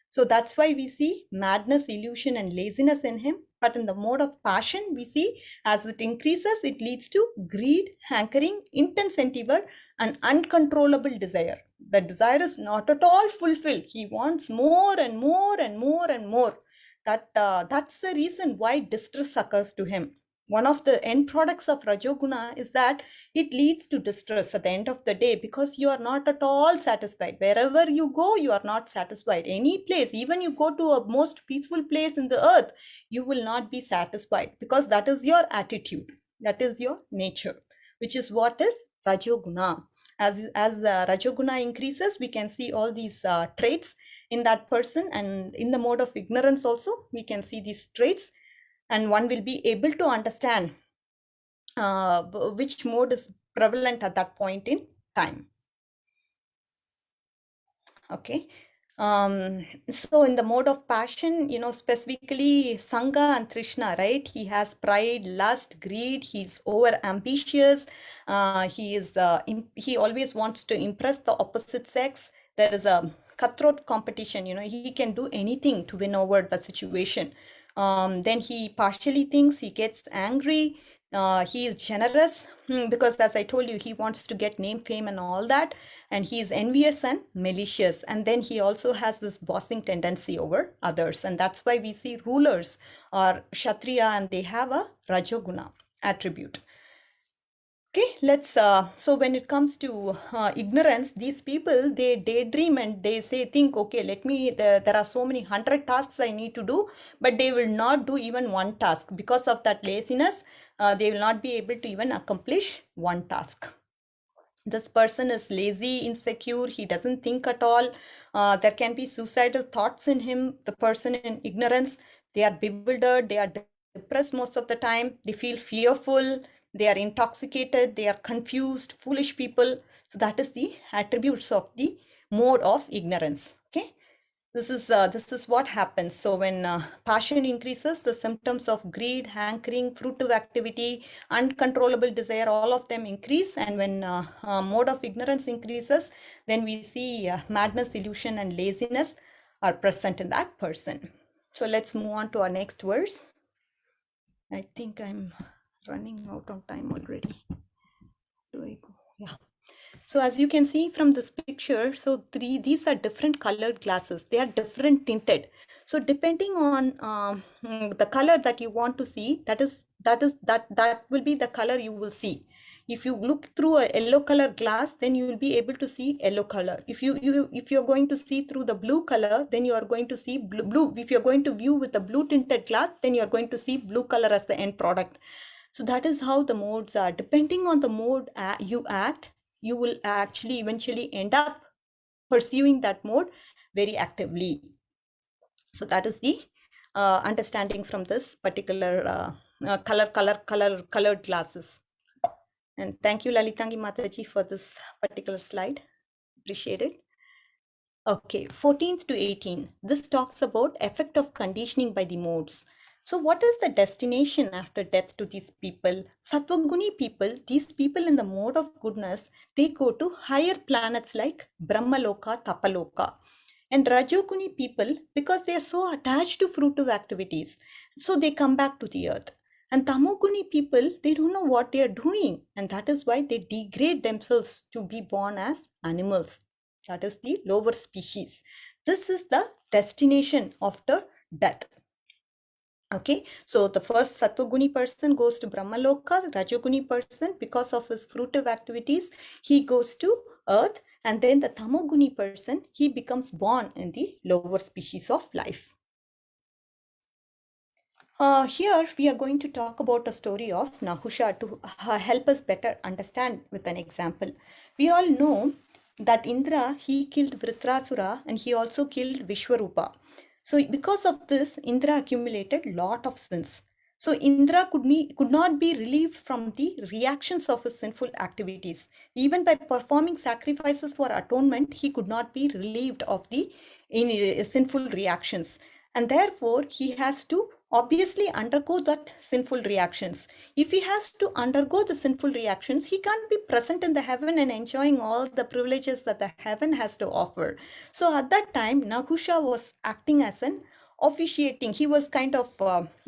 So that's why we see madness, illusion, and laziness in him. But in the mode of passion, we see as it increases, it leads to greed, hankering, intense endeavor, and uncontrollable desire. The desire is not at all fulfilled. He wants more and more and more and more. That's the reason why distress occurs to him. One of the end products of Rajoguna is that it leads to distress at the end of the day, because you are not at all satisfied. Wherever you go, you are not satisfied. Any place, even you go to a most peaceful place in the earth, you will not be satisfied, because that is your attitude, that is your nature, which is what is Rajoguna. As Rajoguna increases, we can see all these traits in that person, and in the mode of ignorance also we can see these traits, and one will be able to understand which mode is prevalent at that point in time. Okay. So in the mode of passion, specifically Sangha and Trishna, right? He has pride, lust, greed. He's over ambitious. He always wants to impress the opposite sex. There is a cutthroat competition. He can do anything to win over the situation. Then he partially thinks, he gets angry. He is generous because, as I told you, he wants to get name, fame, and all that. And he is envious and malicious. And then he also has this bossing tendency over others. And that's why we see rulers are Kshatriya and they have a Rajoguna attribute. Okay, so when it comes to ignorance, these people, they daydream and they think, okay, there are so many 100 tasks I need to do, but they will not do even one task. Because of that laziness, they will not be able to even accomplish one task. This person is lazy, insecure, he doesn't think at all. There can be suicidal thoughts in him. The person in ignorance, they are bewildered, they are depressed most of the time, they feel fearful, they are intoxicated, they are confused, foolish people. So that is the attributes of the mode of ignorance. Okay. This is what happens. So when passion increases, the symptoms of greed, hankering, fruitive activity, uncontrollable desire, all of them increase. And when mode of ignorance increases, then we see madness, illusion, and laziness are present in that person. So let's move on to our next verse. I think I'm running out of time already. Do I go? Yeah. So as you can see from this picture, so these are different colored glasses. They are different tinted. So depending on the color that you want to see, that will be the color you will see. If you look through a yellow color glass, then you will be able to see yellow color. If you're going to see through the blue color, then you are going to see blue. If you're going to view with a blue tinted glass, then you are going to see blue color as the end product. So that is how the modes are. Depending on the mode you act, you will actually eventually end up pursuing that mode very actively. So that is the understanding from this particular colored glasses. And thank you, Lalitangi Mataji, for this particular slide. Appreciate it. Okay, 14th to 18. This talks about effect of conditioning by the modes. So what is the destination after death to these people? Satvaguni people, these people in the mode of goodness, they go to higher planets like Brahmaloka, Tapaloka. And Rajoguni people, because they are so attached to fruitive activities, so they come back to the earth. And Tamoguni people, they don't know what they are doing. And that is why they degrade themselves to be born as animals. That is the lower species. This is the destination after death. Okay, so the first Satvaguni person goes to Brahmaloka, Rajoguni person, because of his fruitive activities, he goes to earth, and then the Tamoguni person, he becomes born in the lower species of life. Here we are going to talk about a story of Nahusha to help us better understand with an example. We all know that Indra, he killed Vritrasura and he also killed Vishwarupa. So because of this, Indra accumulated lot of sins. So Indra could not be relieved from the reactions of his sinful activities. Even by performing sacrifices for atonement, he could not be relieved of the sinful reactions. And therefore, he has to obviously undergo that sinful reactions. If he has to undergo the sinful reactions, he can't be present in the heaven and enjoying all the privileges that the heaven has to offer. So at that time, Nahusha was acting as an officiating. He was kind of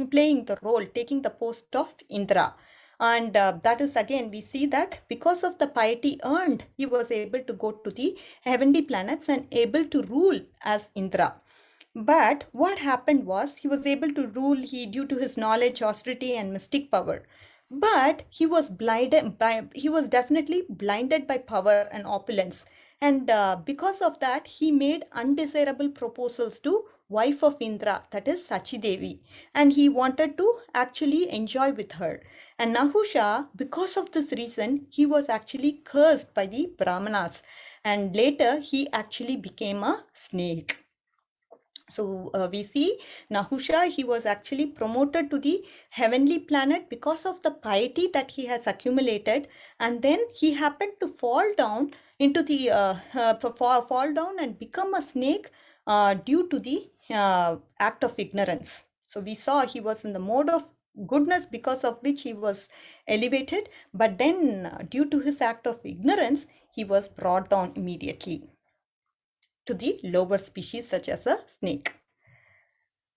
playing the role, taking the post of Indra. And that is again, we see that because of the piety earned, he was able to go to the heavenly planets and able to rule as Indra. But what happened was he was able to rule due to his knowledge, austerity, and mystic power. But he was definitely blinded by power and opulence. And because of that, he made undesirable proposals to wife of Indra, that is Sachi Devi. And he wanted to actually enjoy with her. And Nahusha, because of this reason, he was actually cursed by the Brahmanas. And later, he actually became a snake. So we see Nahusha, he was actually promoted to the heavenly planet because of the piety that he has accumulated, and then he happened to fall down into the fall down and become a snake due to the act of ignorance. So we saw he was in the mode of goodness because of which he was elevated, but then due to his act of ignorance, he was brought down immediately to the lower species such as a snake.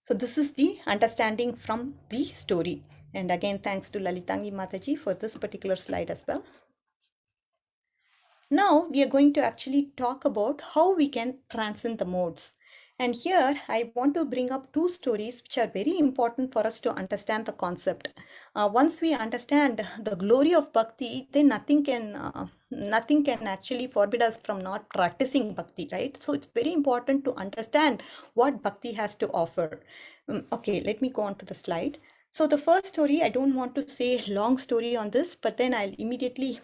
So this is the understanding from the story. And again, thanks to Lalitangi Mataji for this particular slide as well. Now we are going to actually talk about how we can transcend the modes. And here I want to bring up two stories which are very important for us to understand the concept. Once we understand the glory of bhakti, then nothing can actually forbid us from not practicing bhakti, right? So it's very important to understand what bhakti has to offer. Okay, let me go on to the slide. So the first story, I don't want to say a long story on this, but then I'll immediately,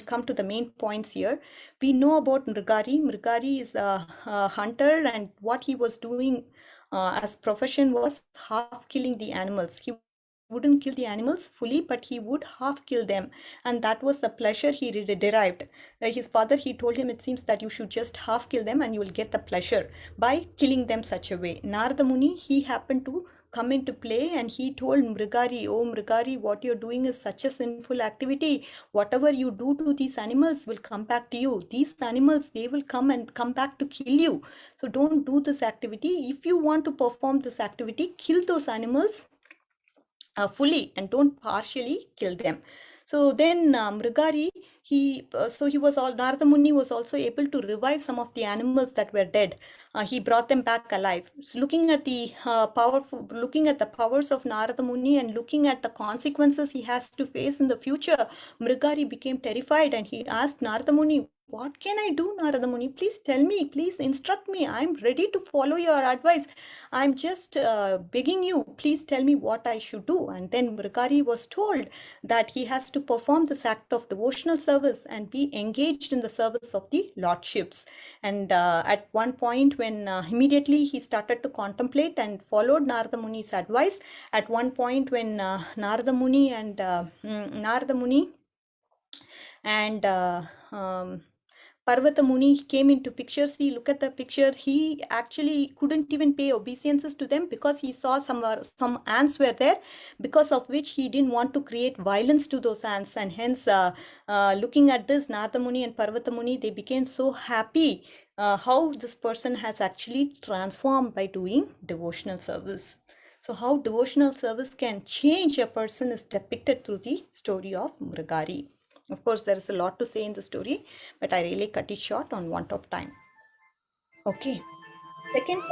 come to the main points here. We know about Mrigari. Mrigari is a hunter, and what he was doing as profession was half killing the animals. He wouldn't kill the animals fully, but he would half kill them, and that was the pleasure he derived. His father, he told him, it seems that you should just half kill them and you will get the pleasure by killing them such a way. Narada Muni, he happened to come into play, and he told Mrigari, oh Mrigari, what you're doing is such a sinful activity. Whatever you do to these animals will come back to you. These animals, they will come back to kill you. So don't do this activity. If you want to perform this activity, kill those animals fully and don't partially kill them. So then Mrigari, he was all, Narada Muni was also able to revive some of the animals that were dead. He brought them back alive. So looking at the looking at the powers of Narada Muni and looking at the consequences he has to face in the future, Mrigari became terrified and he asked Narada Muni, what can I do, Narada Muni? Please tell me, please instruct me. I'm ready to follow your advice. I'm just begging you, please tell me what I should do. And then Mrigari was told that he has to perform this act of devotional service and be engaged in the service of the lordships. And at one point, when immediately he started to contemplate and followed Narada Muni's advice, at one point when Narada Muni and Parvata Muni came into picture. See, look at the picture. He actually couldn't even pay obeisances to them because he saw some ants were there, because of which he didn't want to create violence to those ants. And hence, looking at this, Narada Muni and Parvata Muni, they became so happy how this person has actually transformed by doing devotional service. So how devotional service can change a person is depicted through the story of Mrigari. Of course, there is a lot to say in the story, but I really cut it short on want of time. Okay. Second,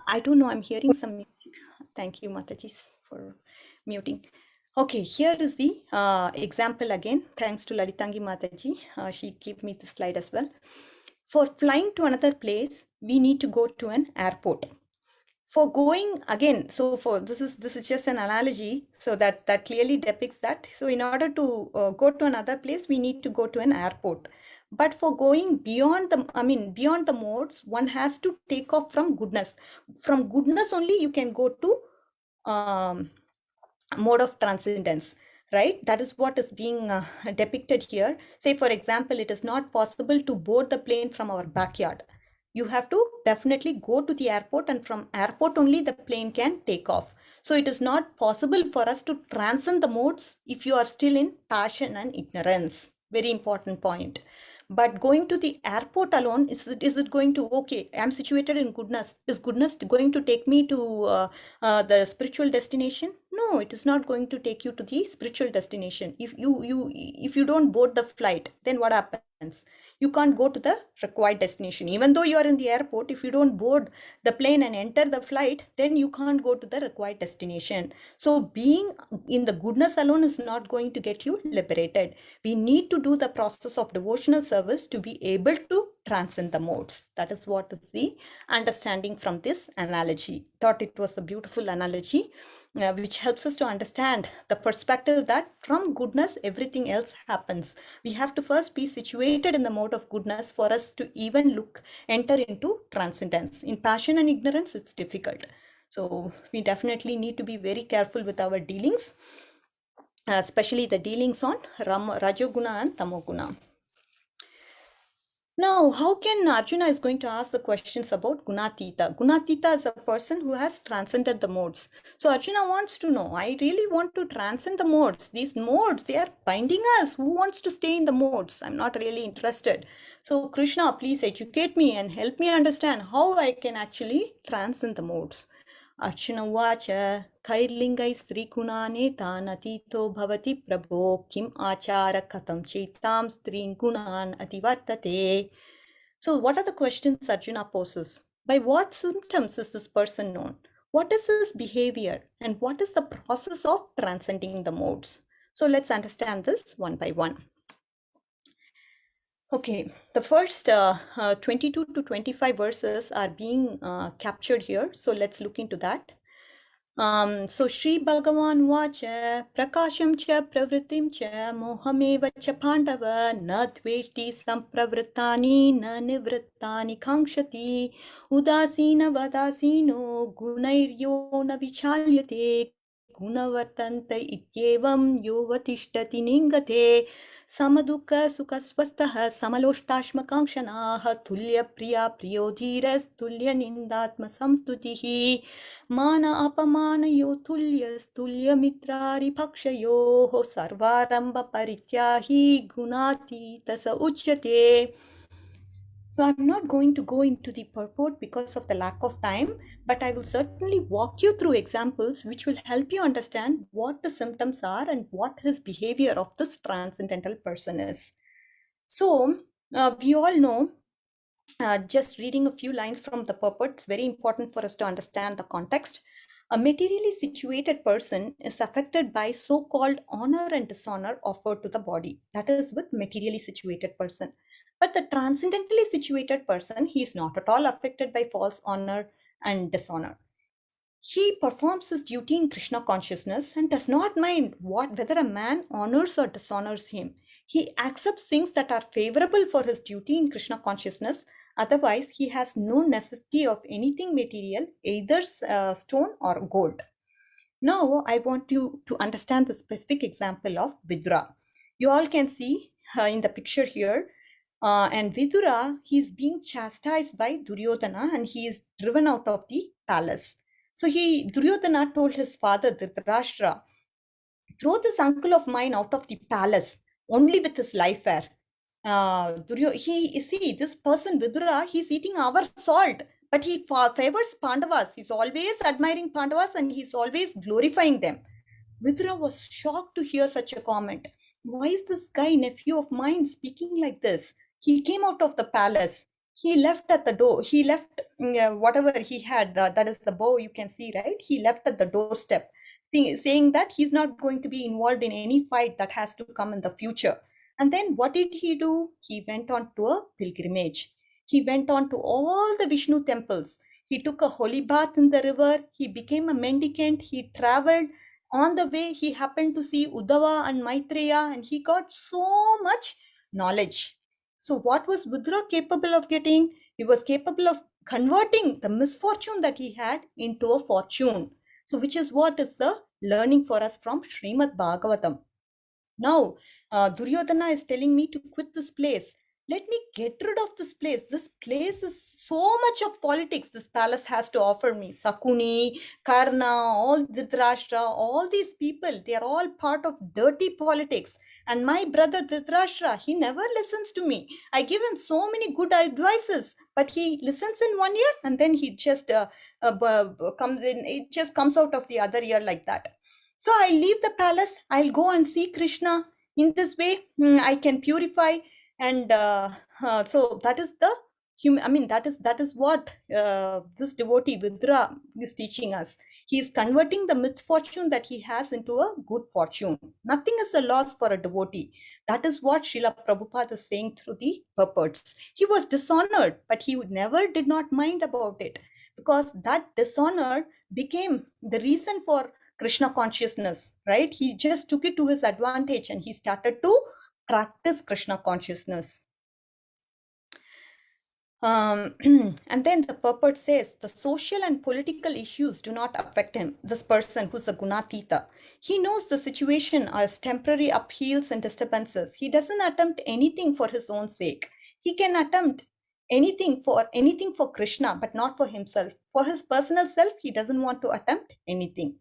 I don't know, I'm hearing some music. Thank you, Mataji, for muting. Okay, here is the example again. Thanks to Lalitangi Mataji. She gave me the slide as well. For flying to another place, we need to go to an airport. For going again, so for this is just an analogy, so that clearly depicts that. So in order to go to another place, we need to go to an airport. But for going beyond the modes, one has to take off from goodness. From goodness only you can go to mode of transcendence, right? That is what is being depicted here. Say, for example, it is not possible to board the plane from our backyard. You have to definitely go to the airport, and from airport only the plane can take off. So it is not possible for us to transcend the modes if you are still in passion and ignorance. Very important point. But going to the airport alone, is it going to, okay, I'm situated in goodness. Is goodness going to take me to the spiritual destination? No, it is not going to take you to the spiritual destination. If you don't board the flight, then what happens? You can't go to the required destination. Even though you are in the airport, if you don't board the plane and enter the flight, then you can't go to the required destination. So being in the goodness alone is not going to get you liberated. We need to do the process of devotional service to be able to transcend the modes. That is what is the understanding from this analogy. Thought it was a beautiful analogy, which helps us to understand the perspective that from goodness everything else happens. We have to first be situated in the mode of goodness for us to even enter into transcendence. In passion and ignorance, it's difficult. So we definitely need to be very careful with our dealings, especially the dealings on Rajoguna and Tamoguna. Now, how can Arjuna is going to ask the questions about Gunatita? Gunatita is a person who has transcended the modes. So Arjuna wants to know, I really want to transcend the modes. These modes, they are binding us. Who wants to stay in the modes? I'm not really interested. So Krishna, please educate me and help me understand how I can actually transcend the modes. Arjuna Vacha Kairlingai Strigunaane Tanatito Bhavati Prabho Kim Achara Katam Chitam Stringunan Ativartate. So, what are the questions Arjuna poses? By what symptoms is this person known? What is his behavior? And what is the process of transcending the modes? So, let's understand this one by one. Okay, the first 22 to 25 verses are being captured here. So let's look into that. So Sri Bhagavan Vacha Prakasham cha pravritim cha mohameva cha pandava na dveshti sampravrittani na nivrittani kankshati udasina vadasino gunairyo na vichalyate gunavartanta ityevam yovatishtati ningate samadukha sukasvastah samaloshtasmakankshanah tulya priya priyodhiras tulya nindatma samstutihi mana apamanayo tulyamitrari pakshayoho sarvaramba parityahi gunati tasa uchyate. So I'm not going to go into the purport because of the lack of time, but I will certainly walk you through examples which will help you understand what the symptoms are and what his behavior of this transcendental person is. So we all know, just reading a few lines from the purport, it's very important for us to understand the context. A materially situated person is affected by so-called honor and dishonor offered to the body. That is with materially situated person. But the transcendentally situated person, he is not at all affected by false honor and dishonor. He performs his duty in Krishna consciousness and does not mind whether a man honors or dishonors him. He accepts things that are favorable for his duty in Krishna consciousness. Otherwise, he has no necessity of anything material, either stone or gold. Now, I want you to understand the specific example of Vidura. You all can see in the picture here, and Vidura, he is being chastised by Duryodhana and he is driven out of the palace. So Duryodhana told his father Dhritarashtra, throw this uncle of mine out of the palace only with his life fare. This person Vidura, he's eating our salt, but he favors Pandavas. He's always admiring Pandavas and he's always glorifying them. Vidura was shocked to hear such a comment. Why is this guy, nephew of mine, speaking like this? He came out of the palace. He left at the door. He left whatever he had, that is the bow you can see, right? He left at the doorstep, saying that he's not going to be involved in any fight that has to come in the future. And then what did he do? He went on to a pilgrimage. He went on to all the Vishnu temples. He took a holy bath in the river. He became a mendicant. He traveled. On the way, he happened to see Uddhava and Maitreya, and he got so much knowledge. So what was Vidura capable of getting? He was capable of converting the misfortune that he had into a fortune. So which is what is the learning for us from Srimad Bhagavatam. Now, Duryodhana is telling me to quit this place. Let me get rid of this place. This place is so much of politics this palace has to offer me. Sakuni, Karna, all Dhritarashtra, all these people, they are all part of dirty politics. And my brother Dhritarashtra, he never listens to me. I give him so many good advices, but he listens in one ear and then he just comes in, it just comes out of the other ear like that. So I leave the palace, I'll go and see Krishna. In this way, I can purify. And so that is the that is what this devotee Vidura is teaching us. He is converting the misfortune that he has into a good fortune. Nothing is a loss for a devotee. That is what Srila Prabhupada is saying through the purports. He was dishonored, but he never did not mind about it, because that dishonor became the reason for Krishna consciousness, right? He just took it to his advantage and he started to practice Krishna consciousness. And then the purport says the social and political issues do not affect him, this person who's a Gunatita. He knows the situation as temporary upheavals and disturbances. He doesn't attempt anything for his own sake. He can attempt anything for Krishna, but not for himself. For his personal self, he doesn't want to attempt anything.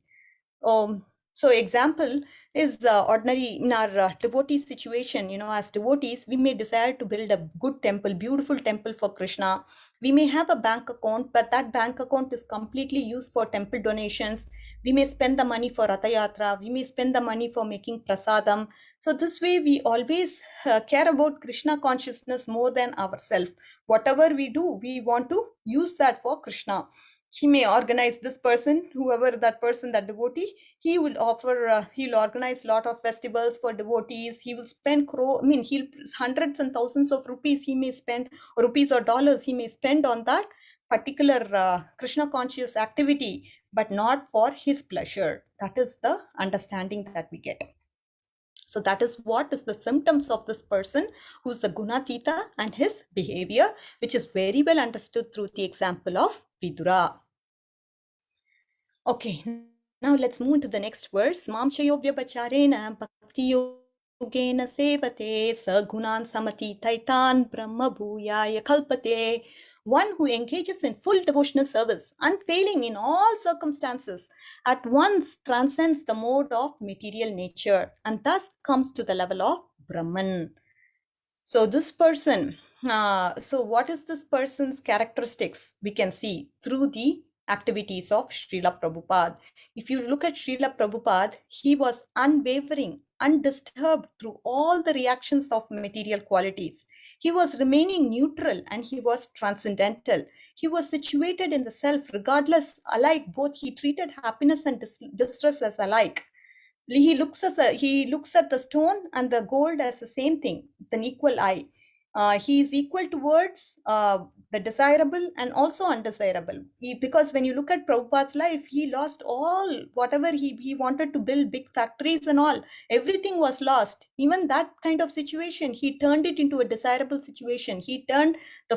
So example is ordinary in our devotee situation. As devotees, we may desire to build a good temple, beautiful temple for Krishna. We may have a bank account, but that bank account is completely used for temple donations. We may spend the money for Ratha Yatra. We may spend the money for making prasadam. So this way, we always care about Krishna consciousness more than ourselves. Whatever we do, we want to use that for Krishna. He may organize this person, whoever that person, that devotee, he will offer, he'll organize a lot of festivals for devotees. He will spend he'll hundreds and thousands of rupees he may spend, or rupees or dollars he may spend on that particular Krishna conscious activity. but not for his pleasure. That is the understanding that we get. So that is what is the symptoms of this person who's the Gunatita and his behavior, which is very well understood through the example of Vidura. Okay, now let's move into the next verse. Mamchayovya bacharena bhakti yogena sevate sagunan samati taitan brahma bhuyaya kalpate. One who engages in full devotional service, unfailing in all circumstances, at once transcends the mode of material nature and thus comes to the level of Brahman. So this person, so what is this person's characteristics? We can see through the activities of Srila Prabhupada. If you look at Srila Prabhupada, he was unwavering, undisturbed through all the reactions of material qualities. He was remaining neutral and he was transcendental. He was situated in the self, regardless alike. Both he treated happiness and distress as alike. He looks at the stone and the gold as the same thing, with an equal eye. He is equal towards the desirable and also undesirable. Because when you look at Prabhupada's life, he lost all, whatever he wanted to build big factories and all, everything was lost. Even that kind of situation, he turned it into a desirable situation. He turned the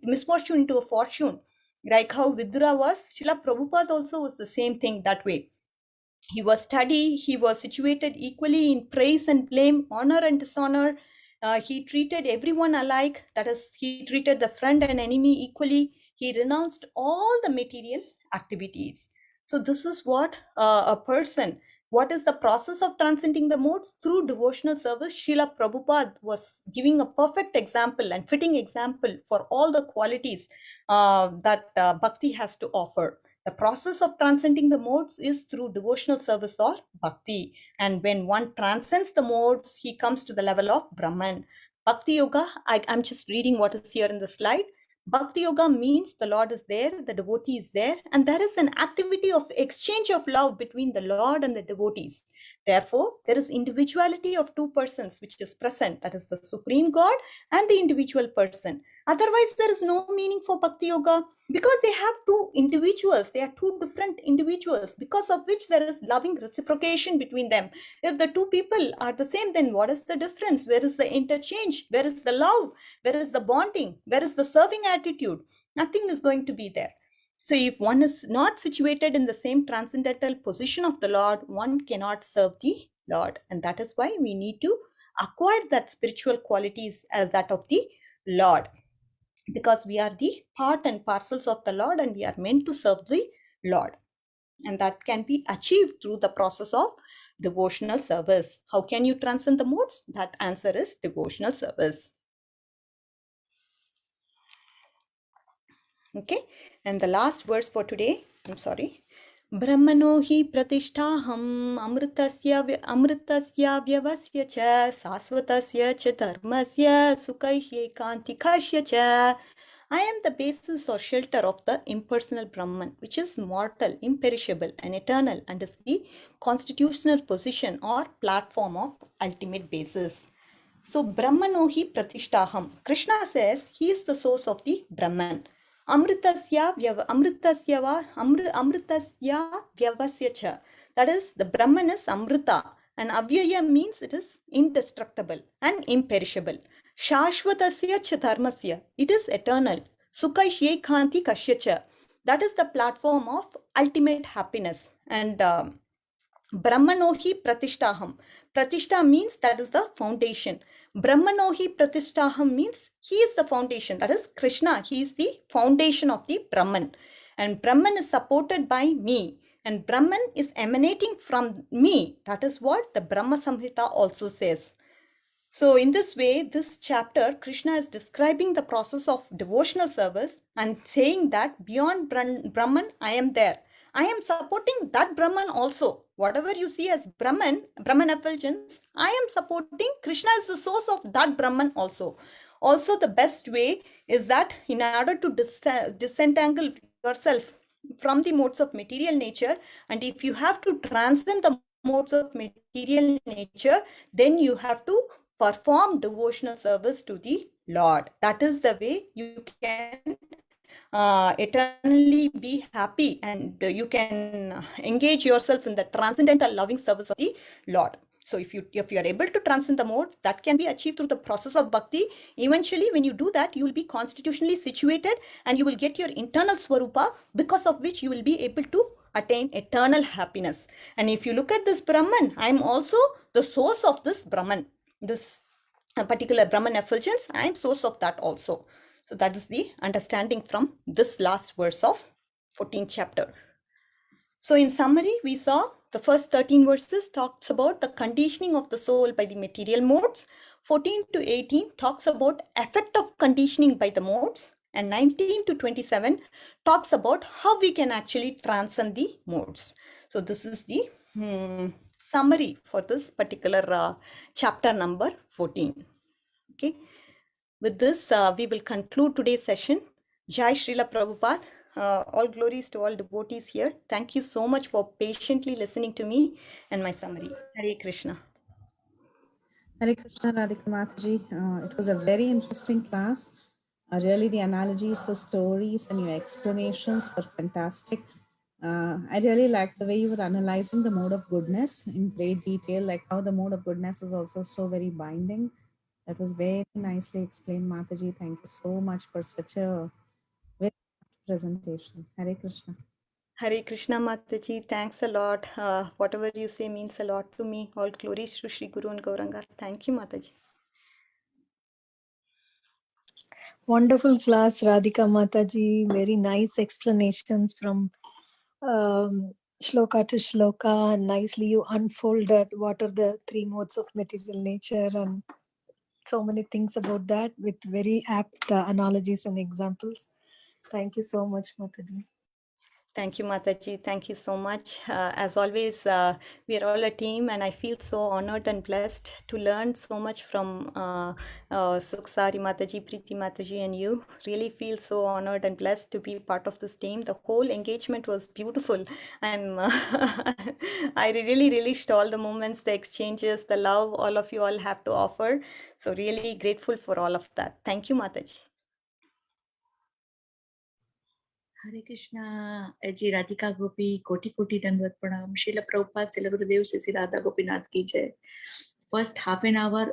misfortune into a fortune. Like how Vidura was, Srila Prabhupada also was the same thing that way. He was steady, he was situated equally in praise and blame, honor and dishonor. He treated everyone alike, that is, he treated the friend and enemy equally. He renounced all the material activities. So this is what a person, what is the process of transcending the modes? Through devotional service. Srila Prabhupada was giving a perfect example and fitting example for all the qualities that bhakti has to offer. The process of transcending the modes is through devotional service or bhakti. And when one transcends the modes, he comes to the level of Brahman. Bhakti Yoga, I'm just reading what is here in the slide. Bhakti Yoga means the Lord is there, the devotee is there, and there is an activity of exchange of love between the Lord and the devotees. Therefore, there is individuality of two persons which is present, that is the Supreme God and the individual person. Otherwise, there is no meaning for Bhakti Yoga, because they have two individuals, they are two different individuals, because of which there is loving reciprocation between them. If the two people are the same, then what is the difference? Where is the interchange? Where is the love? Where is the bonding? Where is the serving attitude? Nothing is going to be there. So if one is not situated in the same transcendental position of the Lord, one cannot serve the Lord. And that is why we need to acquire that spiritual qualities as that of the Lord, because we are the part and parcels of the Lord and we are meant to serve the Lord. And that can be achieved through the process of devotional service. How can you transcend the modes? That answer is devotional service. Okay, and the last verse for today, I'm sorry. Brahmano hi pratishthaham amritasya vyavasya cha sasvatasya cha dharmasya sukaishye kantikashya cha. I am the basis or shelter of the impersonal Brahman, which is mortal, imperishable, and eternal, and is the constitutional position or platform of ultimate basis. So, Brahmano hi pratishtaham. Krishna says he is the source of the Brahman. Amritasya vyavasya cha. That is, the Brahman is Amrita, and Avyaya means it is indestructible and imperishable. Shashvatasya cha dharmasya, it is eternal. Sukaishye khanti kashyacha, that is the platform of ultimate happiness. And Brahmanohi pratishtaham. Pratishta means that is the foundation. Brahmanohi pratishtaham means he is the foundation. That is Krishna. He is the foundation of the Brahman. And Brahman is supported by me. And Brahman is emanating from me. That is what the Brahma Samhita also says. So in this way, this chapter, Krishna is describing the process of devotional service and saying that beyond Brahman, I am there. I am supporting that Brahman also. Whatever you see as Brahman effulgence, I am supporting. Krishna is the source of that Brahman also. Also, the best way is that in order to disentangle yourself from the modes of material nature, and if you have to transcend the modes of material nature, then you have to perform devotional service to the Lord. That is the way you can eternally be happy, and you can engage yourself in the transcendental loving service of the Lord. So if you are able to transcend the modes, that can be achieved through the process of bhakti. Eventually, when you do that, you will be constitutionally situated and you will get your internal swarupa, because of which you will be able to attain eternal happiness. And if you look at this Brahman, I am also the source of this Brahman, this particular Brahman effulgence. I am source of that also. So that is the understanding from this last verse of 14th chapter. So in summary, we saw the first 13 verses talks about the conditioning of the soul by the material modes. 14 to 18 talks about effect of conditioning by the modes. And 19 to 27 talks about how we can actually transcend the modes. So this is the summary for this particular chapter number 14. Okay. With this, we will conclude today's session. Jai Srila Prabhupada. All glories to all devotees here. Thank you so much for patiently listening to me and my summary. Hare Krishna. Hare Krishna, Radhika Mataji. It was a very interesting class. Really, the analogies, the stories, and your explanations were fantastic. I really liked the way you were analyzing the mode of goodness in great detail, like how the mode of goodness is also so very binding. That was very nicely explained, Mataji. Thank you so much for such a very presentation. Hare Krishna. Hare Krishna Mataji. Thanks a lot. Whatever you say means a lot to me. All glories to Shri Guru and Gauranga. Thank you, Mataji. Wonderful class, Radhika Mataji. Very nice explanations from shloka to shloka. Nicely you unfolded what are the three modes of material nature and so many things about that with very apt analogies and examples. Thank you so much, Mataji. Thank you, Mataji. Thank you so much. As always, we are all a team, and I feel so honored and blessed to learn so much from Sukhsari Mataji, Preeti Mataji, and you. Really feel so honored and blessed to be part of this team. The whole engagement was beautiful. I really relished all the moments, the exchanges, the love all of you all have to offer. So really grateful for all of that. Thank you, Mataji. हरे कृष्णा जी राधिका गोपी कोटि कोटि दंडवत प्रणाम श्रील प्रभुपाद श्रील गुरुदेव श्री राधा गोपीनाथ की जय first half an hour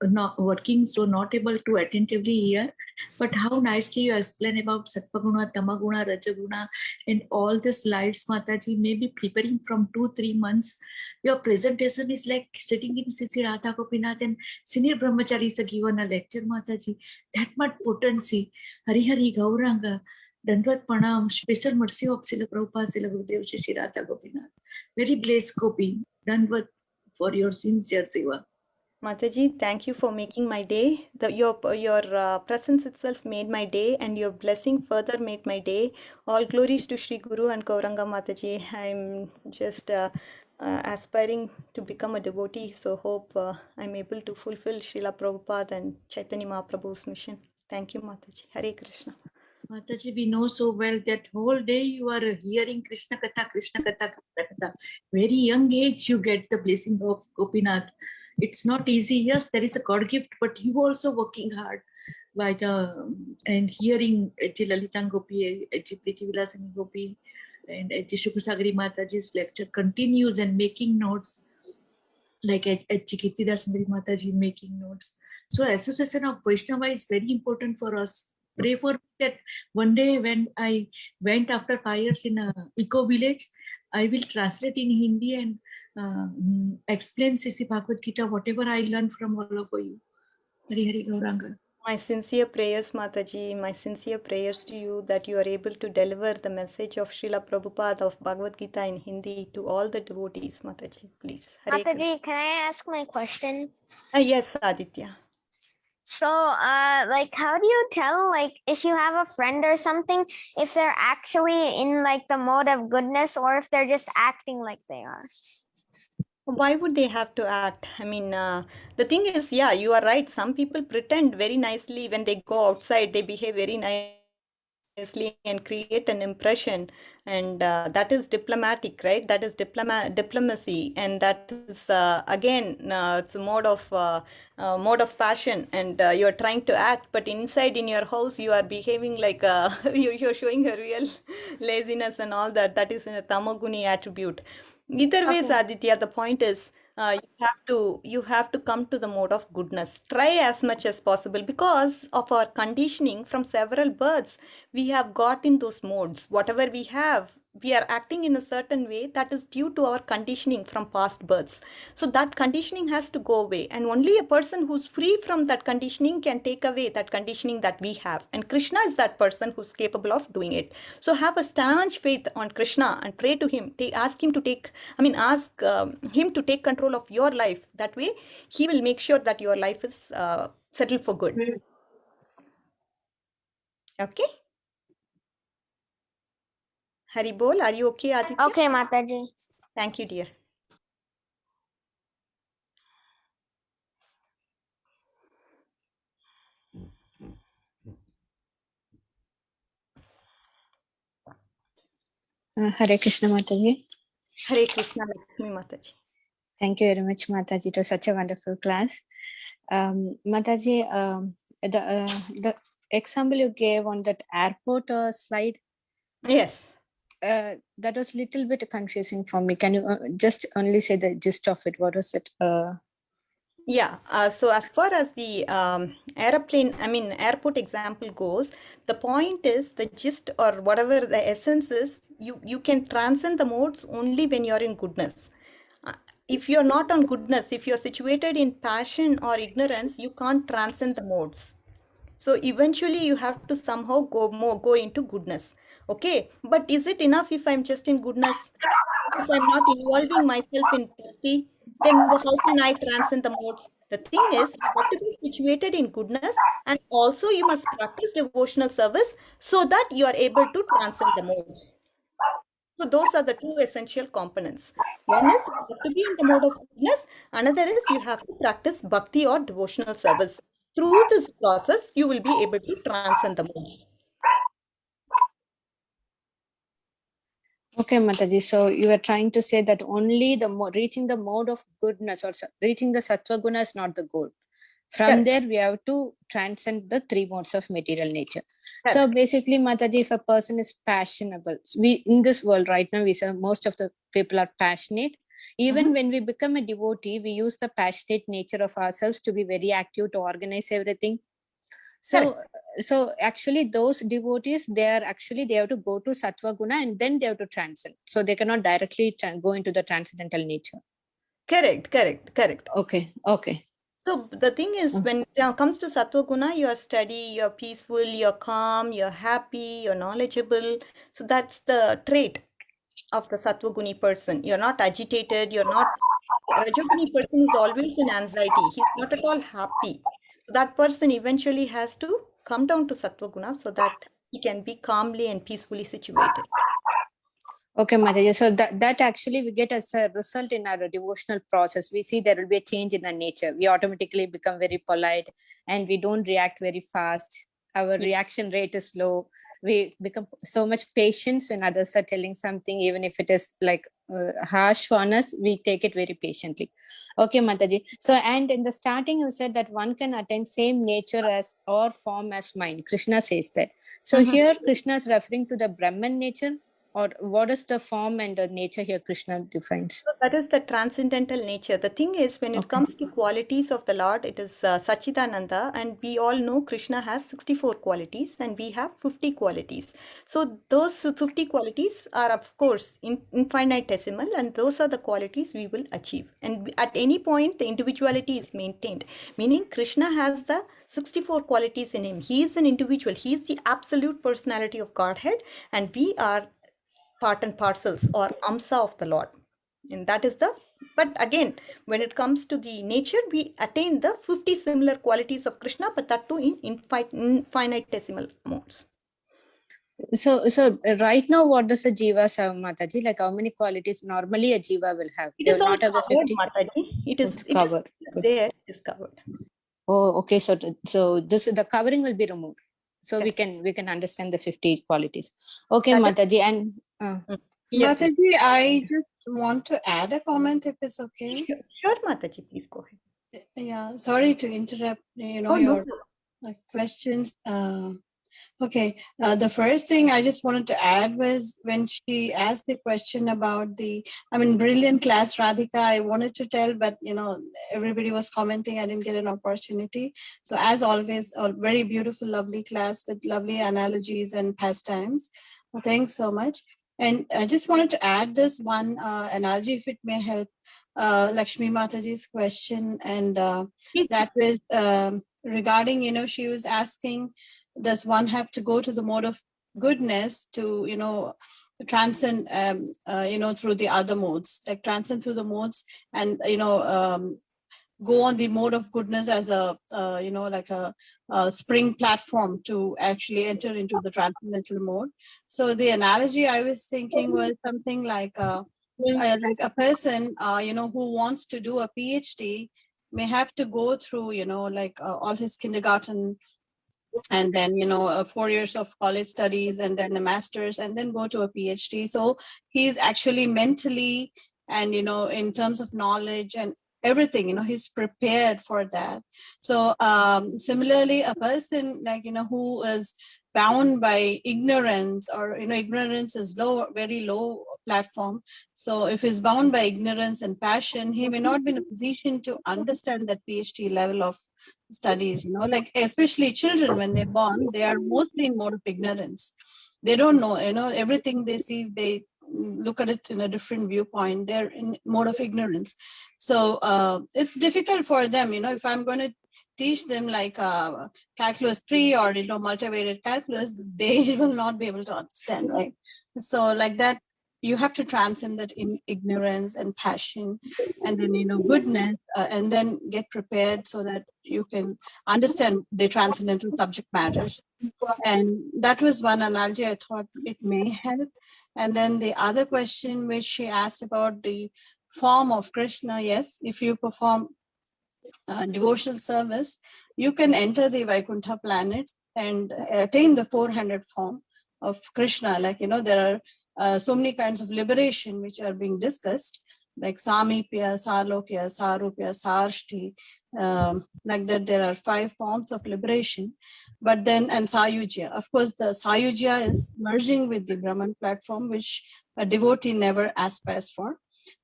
not working, so not able to attentively hear, but how nicely you explain about Sattva-guna, Tama-guna, Raja-guna and all the slides, Mataji. Maybe preparing from 2-3 months. Your presentation is like sitting in Sri Radha Gopinath and Senior Brahmachari is given a lecture, Mataji. That much potency. Hari Hari Gauranga. Dandvat Pranam, special mercy of Srila Prabhupada, Srila Gurudev Shri Radha Gopinath. Very blessed Gopi. Dandvat for your sincere seva. Mataji, thank you for making my day. Your presence itself made my day, and your blessing further made my day. All glories to Shri Guru and Gauranga Mataji. I'm just aspiring to become a devotee, so hope I'm able to fulfill Srila Prabhupada and Chaitanya Mahaprabhu's mission. Thank you, Mataji. Hare Krishna. Mataji, we know so well that whole day you are hearing Krishna Katha, Krishna Katha, Krishna Katha. Very young age you get the blessing of Gopinath. It's not easy. Yes, there is a God gift, but you also working hard by the and hearing Lalitan Gopi, Priti Vilasani Gopi, and Shukasagari Mataji's lecture continues and making notes, like Kirtidas Sundari Mataji making notes. So association of Vaishnava is very important for us. Pray for that one day when I went after 5 years in a eco village, I will translate in Hindi and explain Sisi Bhagavad Gita, whatever I learned from all of you. Hari Hari Gauranga. My sincere prayers, Mataji, my sincere prayers to you that you are able to deliver the message of Srila Prabhupada of Bhagavad Gita in Hindi to all the devotees, Mataji, please. Hare Krishna. Mataji, can I ask my question? Yes, Aditya. So, like, how do you tell, like, if you have a friend or something, if they're actually in, like, the mode of goodness or if they're just acting like they are? Why would they have to act? I mean, the thing is, yeah, you are right. Some people pretend very nicely when they go outside, they behave very nicely and create an impression, and that is diplomatic, right? That is diplomacy, and that is again it's a mode of passion, and you're trying to act, but inside in your house you are behaving like you're showing a real laziness and all that. That is in a tamoguni attribute. Either ways, Okay. Aditya, the point is you have to come to the mode of goodness. Try as much as possible, because of our conditioning from several births. We have got in those modes. Whatever we have, we are acting in a certain way that is due to our conditioning from past births. So that conditioning has to go away, and only a person who's free from that conditioning can take away that conditioning that we have. And Krishna is that person who's capable of doing it. So have a staunch faith on Krishna and pray to him. Ask him to ask him to take control of your life. That way, he will make sure that your life is settled for good. Hmm. Okay? Hari Bol, are you okay, Aditya? Okay, Mataji. Thank you, dear. Hare Krishna Mataji. Hare Krishna, Lakshmi Mataji. Thank you very much, Mataji. It was such a wonderful class. Mataji, the example you gave on that airport slide, Yes. that was a little bit confusing for me. Can you just only say the gist of it? What was it? Yeah, so as far as the airport example goes, the point is the gist or whatever the essence is, you can transcend the modes only when you're in goodness. If you're not on goodness, if you're situated in passion or ignorance, you can't transcend the modes. So eventually you have to somehow go into goodness. Okay, but is it enough if I'm just in goodness? If I'm not involving myself in bhakti, then how can I transcend the modes? The thing is, you have to be situated in goodness, and also you must practice devotional service so that you are able to transcend the modes. So those are the two essential components. One is you have to be in the mode of goodness. Another is you have to practice bhakti or devotional service. Through this process, you will be able to transcend the modes. Okay, Mataji. So you were trying to say that only reaching the mode of goodness or reaching the sattva guna is not the goal. From Correct. there, we have to transcend the three modes of material nature. Correct. So basically, Mataji, if a person is passionable, we in this world right now, we say most of the people are passionate. Even when we become a devotee, we use the passionate nature of ourselves to be very active, to organize everything. So actually those devotees, they have to go to sattva guna and then they have to transcend. So they cannot directly go into the transcendental nature. Correct. Okay. So the thing is, when it comes to sattva guna, you are steady, you're peaceful, you're calm, you're happy, you're knowledgeable. So that's the trait of the sattva guni person. You're not agitated, you're not. Rajoguni person is always in anxiety. He's not at all happy. So that person eventually has to come down to sattva guna so that he can be calmly and peacefully situated. Okay, Mataji. So that actually we get as a result in our devotional process. We see there will be a change in our nature. We automatically become very polite and we don't react very fast. Our reaction rate is low. We become so much patience when others are telling something, even if it is like harsh on us, we take it very patiently. Okay, Mataji. So, and in the starting, you said that one can attain same nature as or form as mind. Krishna says that. So here, Krishna is referring to the Brahman nature. Or what is the form and the nature here Krishna defines? So that is the transcendental nature. The thing is, when it comes to qualities of the Lord, it is Sachidananda, and we all know Krishna has 64 qualities and we have 50 qualities. So those 50 qualities are, of course, infinitesimal, and those are the qualities we will achieve. And at any point, the individuality is maintained, meaning Krishna has the 64 qualities in him. He is an individual. He is the absolute personality of Godhead, and we are part and parcels or amsa of the Lord. And that is but again, when it comes to the nature, we attain the 50 similar qualities of Krishna, but that too in infinitesimal amounts. So right now, what does a jiva have, Mataji? Like how many qualities normally a jiva will have? It is all covered, Mataji. It is covered. It is covered. Oh, okay. So the covering will be removed. So we Correct. can understand the 50 qualities. Okay, That is- Mataji, and Yes, please. Mataji, I just want to add a comment if it's okay. Sure, Mataji, please go ahead. Yeah, sorry to interrupt, Oh, no your problem. questions. Okay, the first thing I just wanted to add was when she asked the question about brilliant class, Radhika, I wanted to tell, but everybody was commenting, I didn't get an opportunity. So as always, a very beautiful, lovely class with lovely analogies and pastimes. Well, thanks so much. And I just wanted to add this one analogy, if it may help Lakshmi Mataji's question. And that was regarding, she was asking, does one have to go to the mode of goodness to transcend through the other modes, like transcend through the modes and go on the mode of goodness as a like a spring platform to actually enter into the transcendental mode. So the analogy I was thinking was something like a person who wants to do a PhD may have to go through all his kindergarten, and then 4 years of college studies, and then the master's, and then go to a PhD. So he's actually mentally and in terms of knowledge and everything, he's prepared for that. So similarly, a person who is bound by ignorance, or ignorance is very low platform. So if he's bound by ignorance and passion, he may not be in a position to understand that PhD level of studies, like especially children, when they're born, they are mostly in mode of ignorance. They don't know, everything they see, they look at it in a different viewpoint. They're in mode of ignorance. So it's difficult for them, if I'm going to teach them like calculus 3 or multivariate calculus, they will not be able to understand, right? So like that, you have to transcend that in ignorance and passion, and then goodness, and then get prepared so that you can understand the transcendental subject matters. And that was one analogy I thought it may help. And then the other question which she asked about the form of Krishna, yes, if you perform devotional service, you can enter the Vaikuntha planets and attain the 400 form of Krishna. Like, there are so many kinds of liberation which are being discussed, like Samipya, Salokya, Sarupya, Sarshti. Like that, there are 5 forms of liberation. But then, and Sayujya. Of course, the Sayujya is merging with the Brahman platform, which a devotee never aspires for.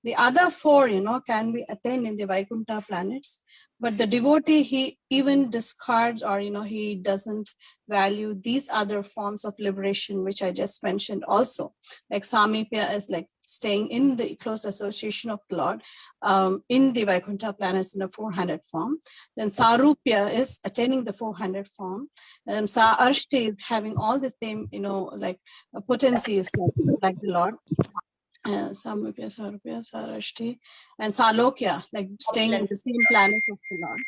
The other 4, can be attained in the Vaikuntha planets. But the devotee, he even discards, or he doesn't value these other forms of liberation which I just mentioned also. Like Samipya is like staying in the close association of the Lord in the Vaikuntha planets in a 400 form. Then Sarupya is attaining the 400 form. And Saarshti is having all the same like potencies like the Lord. Samrupya, Sarupya, Sarashti, and Salokya, like staying in the same planet of the Lord.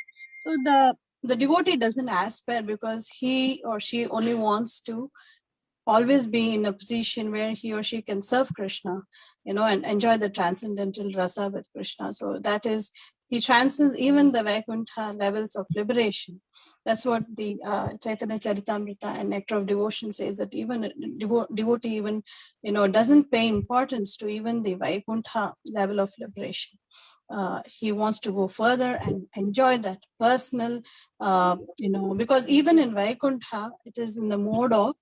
So the devotee doesn't aspire because he or she only wants to always be in a position where he or she can serve Krishna, and enjoy the transcendental rasa with Krishna. So that is, he transcends even the Vaikuntha levels of liberation. That's what the Chaitanya Charitamrita and Nectar of Devotion says, that even a devotee even, doesn't pay importance to even the Vaikuntha level of liberation. He wants to go further and enjoy that personal, because even in Vaikuntha, it is in the mode of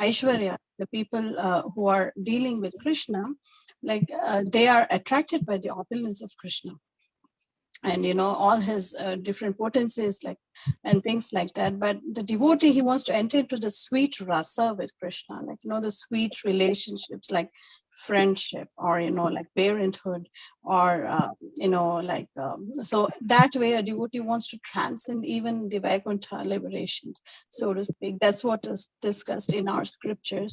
Aishwarya, the people who are dealing with Krishna, like they are attracted by the opulence of Krishna, and all his different potencies, like and things like that. But the devotee, he wants to enter into the sweet rasa with Krishna, like the sweet relationships, like friendship, or like parenthood, or like so that way a devotee wants to transcend even the Vaikuntha liberations, so to speak. That's what is discussed in our scriptures.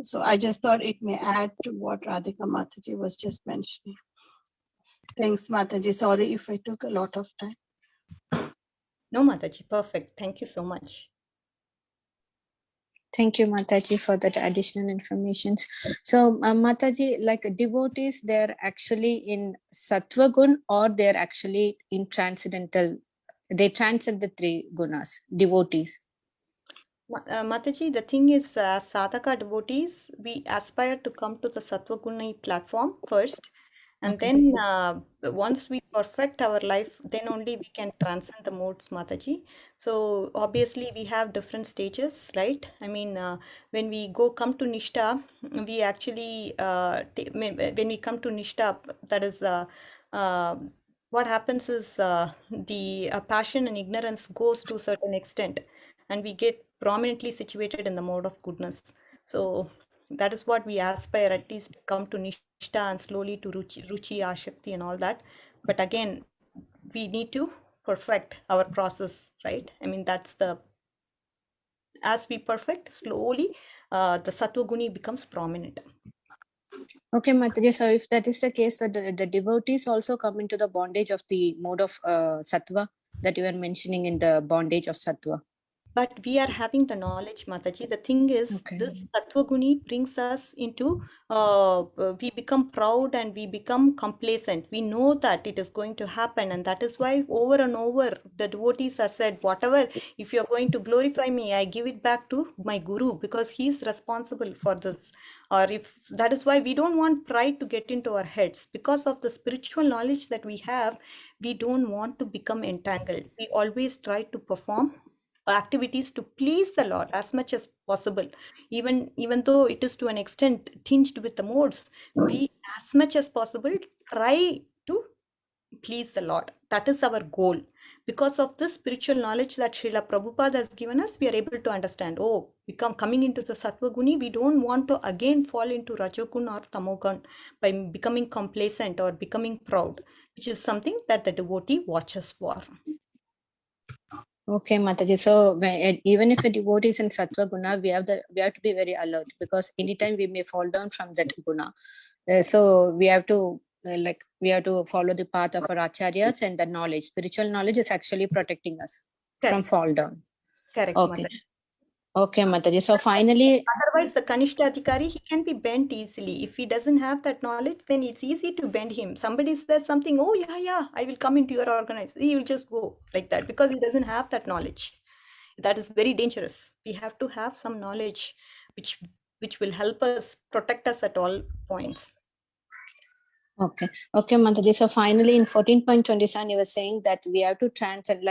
So I just thought it may add to what Radhika Mataji was just mentioning. Thanks, Mataji. Sorry if I took a lot of time. No, Mataji, perfect. Thank you so much. Thank you, Mataji, for that additional information. So, Mataji, like devotees, they're actually in Sattva Gun, or they're actually in transcendental, they transcend the 3 gunas, devotees. Mataji, the thing is, as sadhaka devotees, we aspire to come to the Sattva-guni platform first, and Okay. then once we perfect our life, then only we can transcend the modes, Mataji. So obviously, we have different stages, right? I mean, when we come to Nishta, we actually, when we come to Nishta, that is, uh, what happens is the passion and ignorance goes to a certain extent, and we get prominently situated in the mode of goodness. So that is what we aspire, at least come to Nishta and slowly to Ruchi, Ashakti, and all that. But again, we need to perfect our process, right? I mean, that's as we perfect, slowly the Sattva Guni becomes prominent. Okay, Mataji. So if that is the case, so the devotees also come into the bondage of the mode of sattva that you were mentioning in the bondage of sattva. But we are having the knowledge, Mataji. The thing is, Okay. this Tattvaguni brings us into, we become proud and we become complacent. We know that it is going to happen, and that is why over and over the devotees are said, whatever, if you are going to glorify me, I give it back to my Guru because he is responsible for this. Or if that is why we don't want pride to get into our heads, because of the spiritual knowledge that we have, we don't want to become entangled. We always try to perform activities to please the Lord as much as possible. Even though it is to an extent tinged with the modes, we as much as possible try to please the Lord. That is our goal. Because of this spiritual knowledge that Srila Prabhupada has given us, we are able to understand, oh, coming into the Sattva Guni, we don't want to again fall into Rajogun or Tamogun by becoming complacent or becoming proud, which is something that the devotee watches for. Okay, Mataji. So even if a devotee is in sattva guna, we have to be very alert, because anytime we may fall down from that guna. So we have to follow the path of our acharyas, and the knowledge, spiritual knowledge, is actually protecting us from Correct. fall down. Correct, Okay. Mataji. Okay, Mataji. So finally, Otherwise, the Kanishta Adhikari, he can be bent easily. If he doesn't have that knowledge, then it's easy to bend him. Somebody says something, oh, yeah, I will come into your organization. He will just go like that because he doesn't have that knowledge. That is very dangerous. We have to have some knowledge which will help us, protect us at all points. Okay, Mataji. So finally, in 14.27, you were saying that we have to transcend,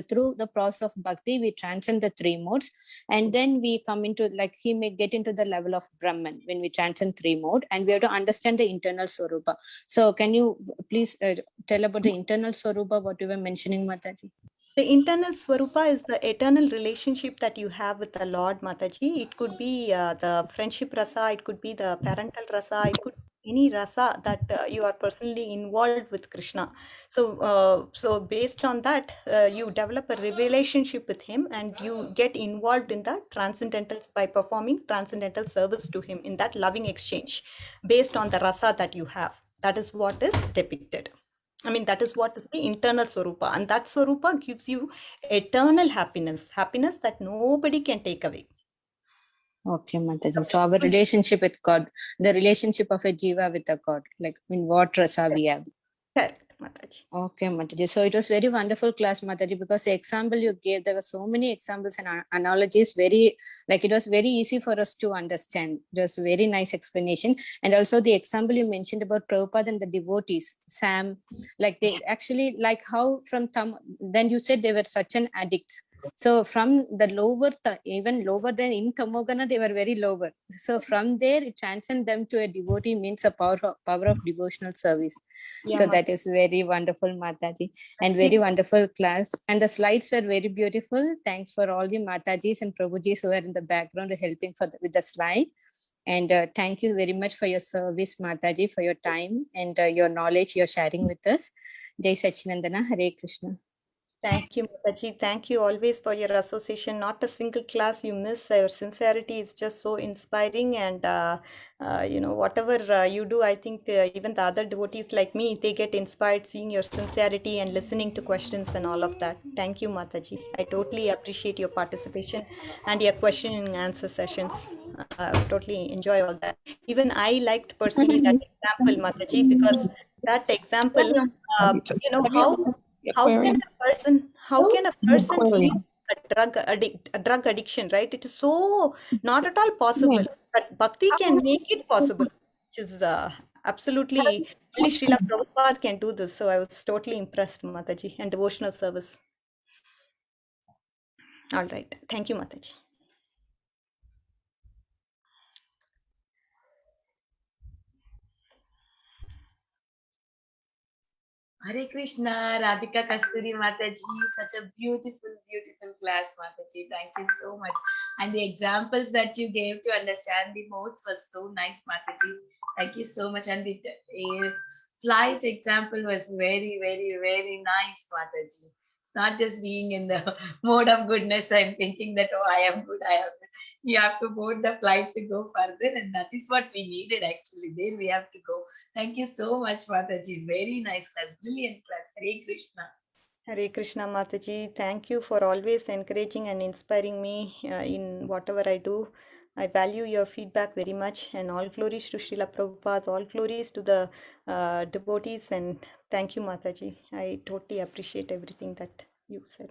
through the process of bhakti, we transcend the three modes, and then we come into, he may get into the level of Brahman when we transcend three mode, and we have to understand the internal Swarupa. So can you please tell about the internal Swarupa, what you were mentioning, Mataji? The internal Swarupa is the eternal relationship that you have with the Lord, Mataji. It could be the friendship rasa, it could be the parental rasa, it could be any rasa that you are personally involved with Krishna. So based on that, you develop a relationship with him, and you get involved in the transcendentals by performing transcendental service to him in that loving exchange based on the rasa that you have. That is what is depicted. I mean, that is what is the internal Swarupa, and that Swarupa gives you eternal happiness that nobody can take away. Okay, Mataji. So our relationship with God, the relationship of a jiva with a God, in what rasa we have. Correct, Mataji. Okay, Mataji. So it was very wonderful class, Mataji, because the example you gave, there were so many examples and analogies. It was very easy for us to understand. It was very nice explanation. And also the example you mentioned about Prabhupada and the devotees, Sam, they actually, how from then you said they were such an addicts. So from the lower, even lower than in Tamogana, they were very lower. So from there, it transcended them to a devotee, means a power of devotional service. Yeah, So that is very wonderful, Mataji, and very wonderful class. And the slides were very beautiful. Thanks for all the Matajis and Prabhujis who are in the background helping with the slide. And thank you very much for your service, Mataji, for your time and your knowledge you're sharing with us. Jai Sachinandana, Hare Krishna. Thank you, Mataji. Thank you always for your association. Not a single class you miss. Your sincerity is just so inspiring, and whatever you do, I think even the other devotees like me, they get inspired seeing your sincerity and listening to questions and all of that. Thank you, Mataji. I totally appreciate your participation and your question and answer sessions. Totally enjoy all that. Even I liked personally that example, Mataji, because that example, how can a person a drug addiction, right? It is so not at all possible, but bhakti can make it possible, which is absolutely only Srila Prabhupada can do this. So I was totally impressed, Mataji, and devotional service. All right. Thank you, Mataji. Hare Krishna, Radhika Kasturi Mataji, such a beautiful, beautiful class, Mataji. Thank you so much. And the examples that you gave to understand the modes was so nice, Mataji. Thank you so much. And the flight example was very, very, very nice, Mataji. It's not just being in the mode of goodness and thinking that, oh, I am good, I am good. You have to board the flight to go further, and that is what we needed actually. There we have to go. Thank you so much, Mataji. Very nice class, brilliant class. Hare Krishna. Hare Krishna, Mataji. Thank you for always encouraging and inspiring me in whatever I do. I value your feedback very much, and all glories to Srila Prabhupada, all glories to the devotees, and thank you, Mataji. I totally appreciate everything that you said.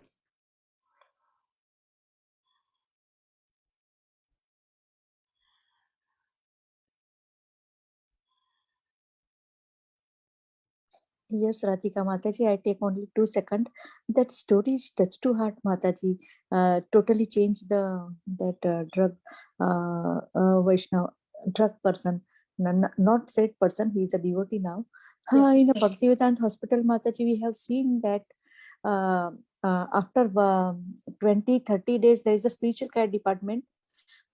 Yes, Radhika Mataji, I take only 2 seconds. That story is touch to heart, Mataji. Totally changed that drug Vaishnav drug person. Not said person, he is a devotee now. In a Bhaktivedanta hospital, Mataji, we have seen that after 20-30 days, there is a spiritual care department.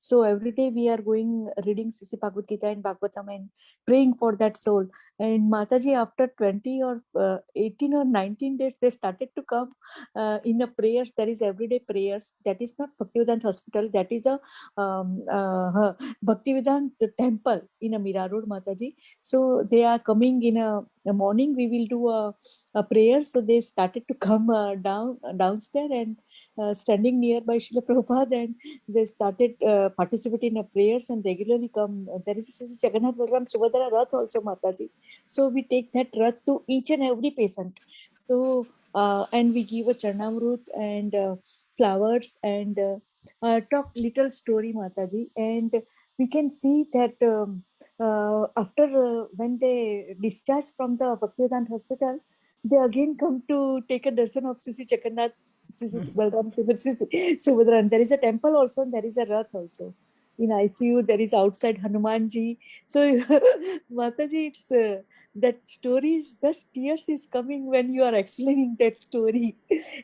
So every day we are going reading Sisi Bhagavad Gita and Bhagavatam and praying for that soul. And Mataji, after 20 or 18 or 19 days, they started to come in a prayers. There is everyday prayers. That is not Bhaktivedanta hospital. That is a Bhaktivedanta temple in a Mira Road, Mataji. So they are coming in a morning. We will do a prayer. So they started to come downstairs and standing nearby Srila Prabhupada, and they started participating in the prayers and regularly come. There is a Jagannath Balaram Subhadra Rath also, Mataji. So we take that Rath to each and every patient. So and we give a Charnamrut and flowers and talk little story, Mataji. And we can see that after when they discharge from the Bhaktivedanta hospital, they again come to take a darshan of Sisi Jagannath, Sisi Balaram Subhadra. And there is a temple also, and there is a Rath also. In ICU, there is outside Hanumanji. So, Mataji, it's that story is just tears is coming when you are explaining that story.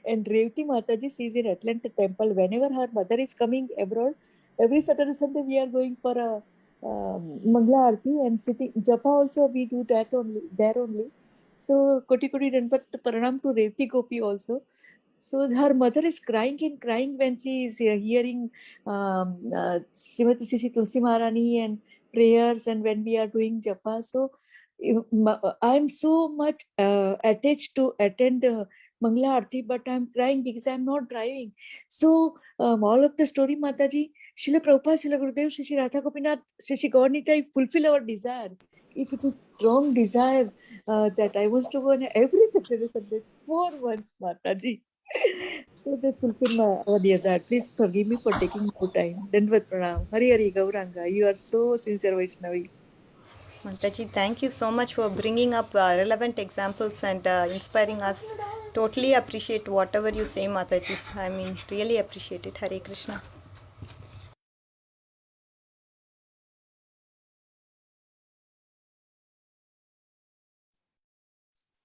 And Revati Mataji, she is in Atlanta temple. Whenever her mother is coming abroad, every Saturday Sunday we are going for a Mangla Aarti and sitting Japa also we do that only there only. So Koti Koti Danpat Paranam to Revati Gopi also. So her mother is crying when she is hearing Srimati Sisi Tulsi Maharani and prayers, and when we are doing japa. So I'm so much attached to attend Mangla Aarti, but I'm crying because I'm not driving. So all of the story, Mataji, Srila Prabhupada, Srila Gurudev, Shri Radha Gopinath, Shri Gaurnita, fulfill our desire. If it is strong desire that I want to go on every Saturday, 4 months, Mataji. So they fulfill our desire. Please forgive me for taking more time. Dandavat Pranam. Hari Hari Gauranga. You are so sincere, Vaishnavi. Mataji, thank you so much for bringing up relevant examples and inspiring us. Totally appreciate whatever you say, Mataji. I mean, really appreciate it. Hare Krishna.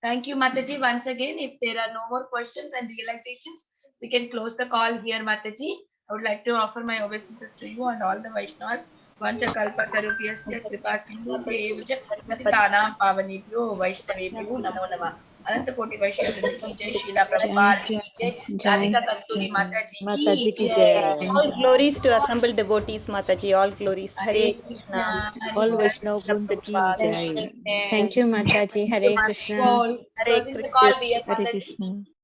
Thank you, Mataji. Once again, if there are no more questions and realizations, we can close the call here, Mataji. I would like to offer my obeisances to you and all the Vaishnavas. Vanchakalpa tarupyasya kripa sindhu bhyo patitanam pavanebhyo Vaishnavebhyo namo namah. अनंत कोटि वैष्णव की जय, शीला प्रभुपाद की जय, राधिका कस्तूरी माता जी की जय. All glories to assembled devotees, Mataji. All glories. Hare Krishna. All Vaishnav Vrunda ki jai. Thank you, Mataji. Hare Krishna. Closing the call, dear Hare Mataji. Krishna.